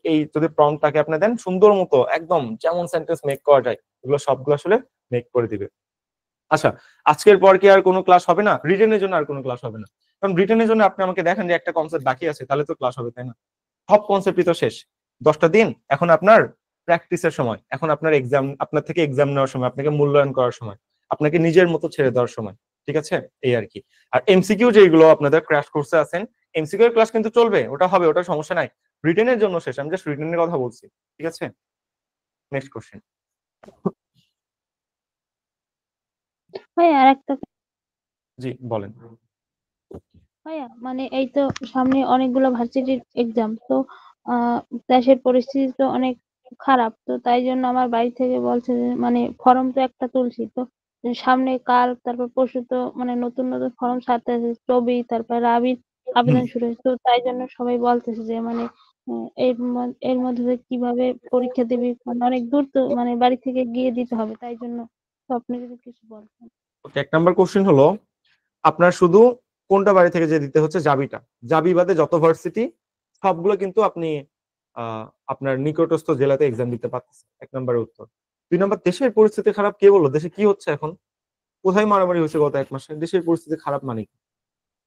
এই যদি প্রম্পটটাকে আপনি দেন সুন্দর মতো একদম যেমন সেন্টেন্স মেক করা যায় এগুলো সবগুলো আসলে মেক করে দিবে। আচ্ছা, আজকের পর কি আর কোনো ক্লাস হবে না? রিটেনের জন্য আর কোনো ক্লাস হবে না, কারণ রিটেনের জন্য আপনি আমাকে দেখেন যে একটা কনসেপ্ট বাকি আছে, তাহলে তো ক্লাস হবে, তাই না? সব কনসেপ্টই তো শেষ। 10টা দিন এখন আপনার প্র্যাকটিসের সময়, এখন আপনার এক্সাম, আপনার থেকে এক্সাম নেওয়ার সময়, আপনাকে মূল্যায়ন করার সময়, আপনাকে নিজের মতো ছেড়ে দেওয়ার সময়, ঠিক আছে? এই আর কি। আর এমসিকিউ যেগুলো আপনাদের ক্র্যাশ কোর্সে আছেন, এমসিকিউ এর ক্লাস কিন্তু চলবে, ওটা হবে, ওটা সমস্যা নাই। রিটেনের জন্য শেষ, আমি জাস্ট রিটেনের কথা বলছি, ঠিক আছে? Next question. ভাইয়া আর একটা, জি বলেন। ভাইয়া মানে এই তো সামনে অনেকগুলো ভার্সিটির এক্সাম, তো দেশের পরিস্থিতি তো অনেক খারাপ, তো তাই জন্য আমার বাড়ি থেকে বলছে যে মানে ফর্ম তো একটা তুলছি, তো সামনে কাল তারপর পরশু তো মানে নতুন নতুন ফর্ম ছাড়তে আছে, ছবি তারপর রাবির আবেদন শুরু হয়েছে, তো তাই জন্য সবাই বলতেছে যে মানে এর মধ্যে দিয়ে কিভাবে পরীক্ষা দিবি, মানে অনেক দূর তো, মানে বাড়ি থেকে গিয়ে দিতে হবে, তাই জন্য। তো আপনি যদি কিছু বলতেন। ওকে, 1 নাম্বার কোশ্চেন হলো আপনার শুধু কোনটা বাড়ি থেকে যে দিতে হচ্ছে, জাবিটা, জাবি বাদে যত ভার্সিটি সবগুলো কিন্তু আপনি আপনার নিকটস্থ জেলাতে এক্সাম দিতে পারতেছেন। 1 নম্বরের উত্তর। 2 নম্বর, দেশের পরিস্থিতি খারাপ কে বললো? দেশে কি হচ্ছে এখন? কোথায় মারামারি হয়েছে গত 1 মাসে? দেশের পরিস্থিতি খারাপ মানে কি?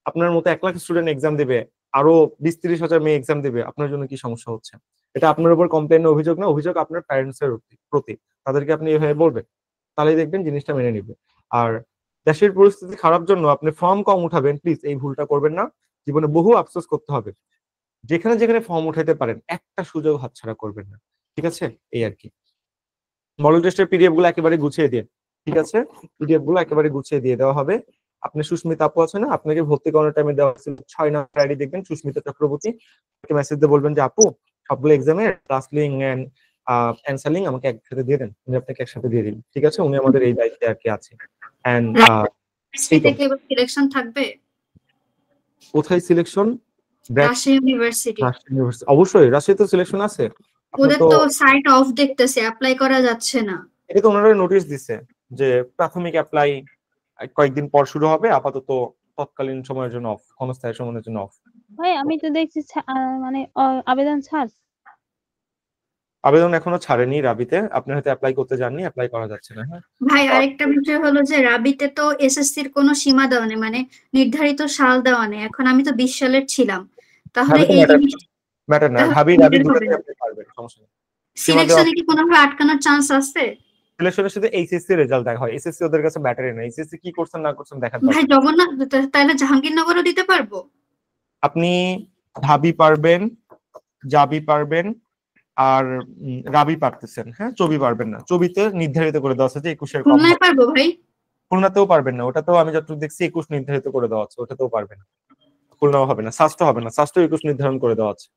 আপনার মতো 1 লাখ স্টুডেন্ট এক্সাম দিবে, আরো 20-30 হাজার মেয়ে এক্সাম দিবে, আপনার জন্য কি সমস্যা হচ্ছে? এটা আপনার উপর কমপ্লেন, অভিযোগ না, অভিযোগ আপনার প্যারেন্টস এর প্রতি। তাদেরকে আপনি এভাবে বলবেন, তাহলেই দেখবেন জিনিসটা মেনে নিবে। আর দেশের পরিস্থিতি খারাপ জন্য আপনি ফর্ম কম উঠাবেন, প্লিজ এই ভুলটা করবেন না। জীবনে বহু আফসোস করতে হবে। যেখানে যেখানে ফর্ম উঠাইতে পারেন একটা সুযোগ হাতছাড়া করবেন না, ঠিক আছে? এই আর কি। মডেল টেস্টের পিডিএফ গুলো একেবারে গুছিয়ে দিন, ঠিক আছে? পিডিএফ গুলো একেবারে গুছিয়ে দিয়ে দেওয়া হবে। আপনি সুস্মিতা আপু আছে না, আপনাকে ভর্তি করানোর টাইমে দেওয়া ছিল 6 নাম্বার আইডি, দেখবেন সুস্মিতা চক্রবর্তী, মেসেজ দিয়ে বলবেন যে আপু সবগুলো এক্সামের class link and answer link আমাকে একসাথে দিয়ে দেন, উনি আপনাকে একসাথে দিয়ে দিন, ঠিক আছে? উনি আমাদের এই দায়িত্বে আর কি আছে। এন্ড এই তো। থেকে এবার সিলেকশন থাকবে? কোথায় সিলেকশন? রাজশাহী ইউনিভার্সিটি। অবশ্যই রাজশাহীতে সিলেকশন আছে। আপনার ওদের তো তো সাইট অফ দেখতেছে, অ্যাপ্লাই করা যাচ্ছে না। এটা তো ওনারা নোটিশ দিছে যে প্রাথমিক অ্যাপ্লাই কয়েকদিন পর শুরু হবে, আপাতত তৎকালীন সময়ের জন্য অফ, ক্ষণস্থায়ী সময়ের জন্য অফ। ভাই আমি তো দেখছি মানে আবেদন ছাড়। আবেদন এখনো ছাড়েনি রাবিতে, আপনি হয়তো অ্যাপ্লাই করতে যাননি, অ্যাপ্লাই করা যাচ্ছে না। হ্যাঁ ভাই আরেকটা বিষয় হলো যে রাবিতে তো এসএসসির কোনো সীমা দেওয়া নেই, মানে নির্ধারিত সাল দেওয়া নেই। এখন আমি তো 20 সালের ছিলাম, তাহলে রাবিতে এই জিনিস ম্যাটার না, রাবি দুটাতে আপনি পারবেন, সমস্যা নেই। সীমা দেওয়া, সিলেকশনে কি কোনোভাবে আটকানোর চান্স আছে? সিলেকশনের সাথে এইচএসসি রেজাল্ট দেখা হয়, এসএসসি ওদের কাছে ব্যাটারি না, এইচএসসি কি করছেন না করছেন দেখার ভাই দরকার। জগন্নাথ, তাহলে জাহাঙ্গীরনগরও দিতে পারবো? আপনি ঢাবি পারবেন, জাবি পারবেন, আর রাবি পারতেছেন, হ্যাঁ চবি পারবেন না। চবিতে নির্ধারিত করে দেওয়া আছে যে 21-এর কম খুলনায় হবে। পারবো ভাই? খুলনাতেও পারবেন না, ওটাতেও আমি যতটুকু দেখছি 21 নির্ধারিত করে দেওয়া আছে, ওটাতেও পারবেন না। খুলনাও হবে না, সাস্ট হবে না, সাস্ট 21 নির্ধারণ করে দেওয়া আছে।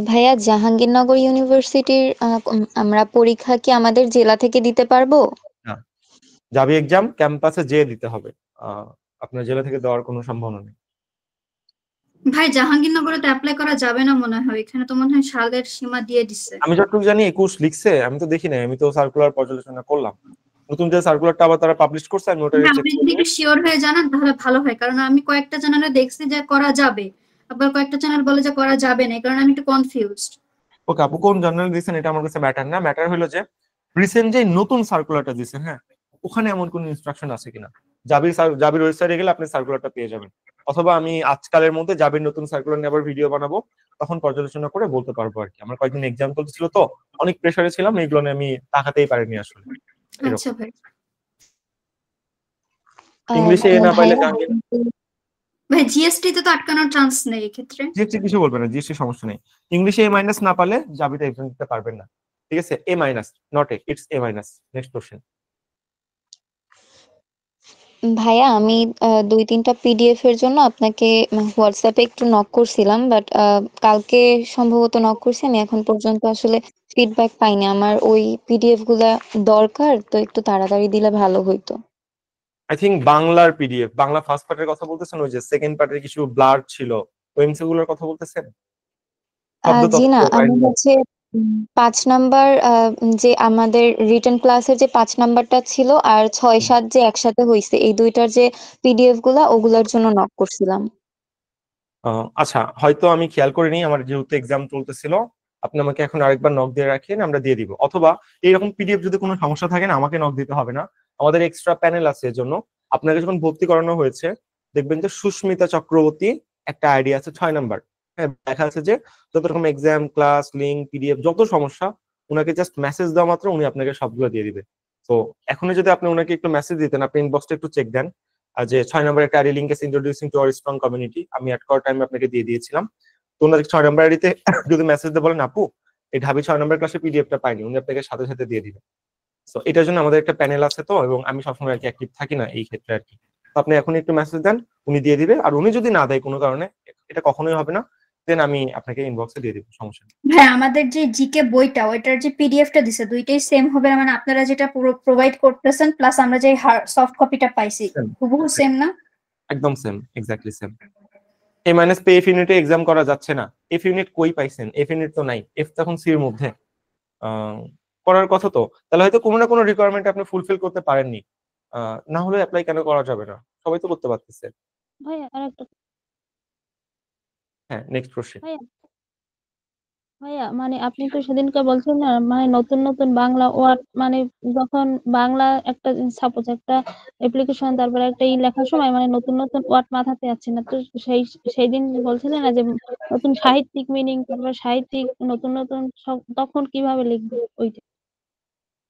ভাইয়া জাহাঙ্গীরনগর ইউনিভার্সিটির আমরা পরীক্ষা কি আমাদের জেলা থেকে দিতে পারবো? না, যাবি এক্সাম ক্যাম্পাসে যেয়ে দিতে হবে, আপনার জেলা থেকে দেওয়ার কোনো সম্ভাবনা নেই। ভাই জাহাঙ্গীরনগরে তো অ্যাপ্লাই করা যাবে না মনে হয়, এখানে তো মনে হয় সালের সীমা দিয়ে দিচ্ছে। আমি যতটুকু জানি 21 লিখছে, আমি তো দেখি নাই, আমি তো সার্কুলার পর্যালোচনা করলাম। নতুন যে সার্কুলারটা আবার তারা পাবলিশ করছে, আমি ওটা হ্যাঁ, চেক আপনি করব। যদি শিওর হয়ে জানান তাহলে ভালো হয়, কারণ আমি কয়েকটা চ্যানেলে দেখছি যে করা যাবে, আবার কয়েকটা চ্যানেল বলে যে করা যাবে না, কারণ আমি একটু কনফিউজড। ওকে আপু, কোন জার্নাল দিয়েছেন এটা আমার কাছে ম্যাটার না, ম্যাটার হলো যে রিসেন্ট যে নতুন সার্কুলারটা দিয়েছেন, হ্যাঁ ওখানে এমন কোন ইনস্ট্রাকশন আছে কিনা। জাবির ওয়েবসাইটে গেলে আপনি সার্কুলারটা পেয়ে যাবেন, অথবা আমি আজকালের মধ্যে জাবির নতুন সার্কুলার নিয়ে আবার ভিডিও বানাবো, তখন পর্যালোচনা করে বলতে পারবো আর কি। আমার কয়েকদিন এক্সাম চলতেছিল তো অনেক প্রেসারে ছিলাম, এইগুলো নিয়ে আমি তাকাতেই পারিনি আসলে। আচ্ছা ভাই। ইংলিশে না পাইলে ভাইয়া ভাই জিএসটি তে তো আটকানোর চান্স নেই এক্ষেত্রে। জিএসটি কিছু বলবে না, জিএসটি সমস্যা নেই। ইংলিশে এ মাইনাস না পারলে জাবিতে এক্সাম দিতে পারবেন না, ঠিক আছে? A minus, not A, it's A minus. Next question. ভাইয়া আমি 2-3টা পিডিএফ এর জন্য আপনাকে হোয়াটসঅ্যাপে একটু নক করছিলাম, বাট কালকে সম্ভবত নক করছি। আমি এখন পর্যন্ত আসলে ফিডব্যাক পাইনি। আমার ওই পিডিএফ গুলা দরকার, তো একটু তাড়াতাড়ি দিলে ভালো হইতো। আই থিঙ্ক বাংলার পিডিএফ, বাংলা ফার্স্ট পার্টের কথা বলতেছেন, ওই যে সেকেন্ড পার্টের কিছু ব্লার ছিল ওই এমসিকিউ গুলোর কথা বলতেছেন, শব্দ জি না, তত্ত্ব আমি কাহিনী। হচ্ছে 5 নাম্বার যে আমাদের রিটেন ক্লাসের যে 5 নাম্বারটা ছিল আর 6-7 যে একসাথে হয়েছে, এই দুইটার যে পিডিএফ গুলা ওগুলোর জন্য নক করছিলাম। আচ্ছা, হয়তো আমি খেয়াল করিনি, আমার যেহেতু এক্সাম চলতেছিল। আপনি আমাকে এখন আরেকবার নক দিয়ে রাখেন, আমরা দিয়ে দিব। অথবা এইরকম পিডিএফ যদি কোনো সমস্যা থাকে না, আমাকে নক দিতে হবে না, আমাদের এক্সট্রা প্যানেল আছে এর জন্য। আপনাকে যখন ভর্তি করানো হয়েছে দেখবেন যে সুস্মিতা চক্রবর্তী একটা আইডি আছে 6 নাম্বার। হ্যাঁ, দেখা যাচ্ছে যে যত রকম এক্সাম, ক্লাস, লিঙ্ক, পিডিএফ যত সমস্যা, উনাকে জাস্ট মেসেজ দেওয়া মাত্র উনি আপনাকে সবগুলো দিয়ে দিবে। তো এখনই যদি আপনি উনাকে একটু মেসেজ দিতেন, আপনি ইনবক্সটা একটু চেক দেন, আর যে 6 নাম্বার একটা আইডি লিঙ্ক আছে, introducing to our strong community, আমি অ্যাড করার টাইমে আপনাকে দিয়ে দিয়েছিলাম। তো ওনার 6 নাম্বার আইডিতে যদি মেসেজ দিয়ে বলেন আপু এই ঢাবি 6 নাম্বার ক্লাসে পিডিএফটা পাইনি, উনি আপনাকে সাথে সাথে দিয়ে দিবেন। তো এটার জন্য আমাদের একটা প্যানেল আছে তো, এবং আমি সবসময় আর কি অ্যাক্টিভ থাকি না এই ক্ষেত্রে আর কি। তো আপনি এখন একটু মেসেজ দেন, উনি দিয়ে দিবে। আর উনি যদি না দেয় কোনো কারণে, এটা কখনোই হবে না, দেন আমি আপনাকে ইনবক্সে দিয়ে দিব, সমস্যা নেই। হ্যাঁ, আমাদের যে জিকে বইটা ওইটার যে পিডিএফটা দিছে দুইটাই সেম হবে না? মানে আপনারা যেটা প্রোভাইড করতেছেন প্লাস আমরা যে সফট কপিটা পাইছি Same, হুবহু same, সেম না? একদম সেম, এক্স্যাক্টলি সেম। এ মাইনাস পে এফ ইউনিটে এক্সাম করা যাচ্ছে না। এফ ইউনিট কই পাইছেন? এফ ইউনিট তো নাই, এফ তখন সির মধ্যে। আহ, করার কথা তো, তাহলে হয়তো কোনো না কোনো রিকোয়ারমেন্ট আপনি ফুলফিল করতে পারেননি। না হলে অ্যাপ্লাই কেন করা যাবে না? সবাই তো করতে পারতেছে। ভাইয়া আরেকটা, হ্যাঁ, নেক্সট কোশ্চেন। ভাইয়া ভাইয়া মানে আপনি তো সেদিনকে বলছেন না, মানে নতুন নতুন বাংলা ওয়ার্ড, মানে যখন বাংলা একটা সাপোজ একটা অ্যাপ্লিকেশন তারপরে একটা লেখার সময় মানে নতুন নতুন ওয়ার্ড মাথাতে আসছে না, তো সেই সেই দিন বলছিলেন না যে নতুন সাহিত্যিক মিনিং, তারপর সাহিত্যিক নতুন নতুন তখন কিভাবে লিখবে ওইটা?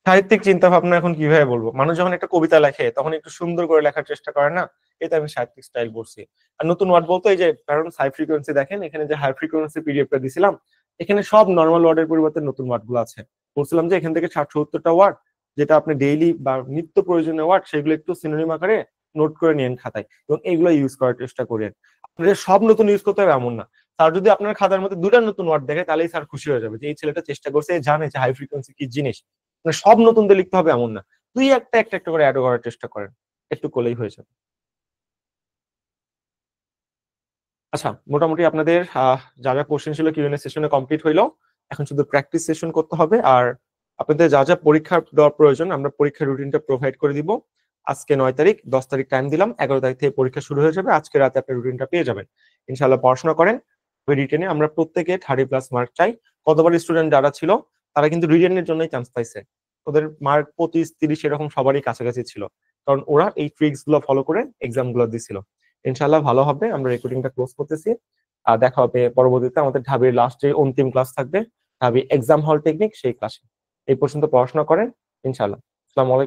সাহিত্যিক চিন্তা ভাবনা এখন কিভাবে বলবো? মানুষ যখন একটা কবিতা লেখে তখন একটু সুন্দর করে লেখার চেষ্টা করে না? এটা আমি সাহিত্যিক স্টাইল বলছি। আর নতুন ওয়ার্ড বলতে এই যে কারণ হাই ফ্রিকোয়েন্সি, দেখেন এখানে যে হাই ফ্রিকোয়েন্সি পিডিএফটা দিছিলাম, এখানে সব নর্মাল ওয়ার্ডের পরিবর্তে নতুন ওয়ার্ড গুলো আছে। বলছিলাম যে এখান থেকে 60-70টা ওয়ার্ড যেটা আপনি ডেইলি বা নিত্য প্রয়োজনীয় ওয়ার্ড, সেগুলো একটু সিনোনিম আকারে নোট করে নিয়েন খাতায়, এবং এইগুলো ইউজ করার চেষ্টা করেন। আপনাদের সব নতুন ইউজ করতে হবে এমন না। স্যার যদি আপনার খাতার মধ্যে 2টা নতুন ওয়ার্ড দেখে, তাহলেই স্যার খুশি হয়ে যাবে যে এই ছেলেটা চেষ্টা করছে, জানে যে হাই ফ্রিকোয়েন্সি কি জিনিস। মানে সব নতুন দিয়ে লিখতে হবে এমন না, দুই একটা একটা একটা করে অ্যাড করার চেষ্টা করেন, একটু করলেই হয়ে যাবে। আচ্ছা, মোটামুটি আপনাদের যা যা কোশ্চেন ছিল কিউএনএ সেশনে কমপ্লিট হইলো। এখন শুধু প্র্যাকটিস সেশন করতে হবে। আর আপনাদের যা যা পরীক্ষা দেওয়ার প্রয়োজন আমরা পরীক্ষার রুটিনটা প্রোভাইড করে দিব। আজকে 9 তারিখ, 10 তারিখ টাইম দিলাম, 11 তারিখ থেকে পরীক্ষা শুরু হয়ে যাবে। আজকে রাতে আপনি রুটিনটা পেয়ে যাবেন। ইনশাআল্লাহ পড়াশোনা করেন। রিটেনে আমরা প্রত্যেকে 30+ মার্ক চাই। কতবার স্টুডেন্ট যারা ছিল তারা কিন্তু রিটেনের জন্যই চান্স পাইছে। ওদের মার্ক 25-30 এরকম সবারই কাছাকাছি ছিল, কারণ ওরা এই ট্রিক্স গুলো ফলো করে এক্সাম গুলো দিছিল। ইনশাআল্লাহ ভালো হবে। আমরা রেকর্ডিংটা ক্লোজ করতেছি। আর দেখা হবে পরবর্তীতে আমাদের ঢাবির লাস্ট যে অন্তিম ক্লাস থাকবে, ঢাবি এক্সাম হল টেকনিক, সেই ক্লাসে। এই পর্যন্ত পড়াশোনা করেন ইনশাআল্লাহ। আসসালামু আলাইকুম।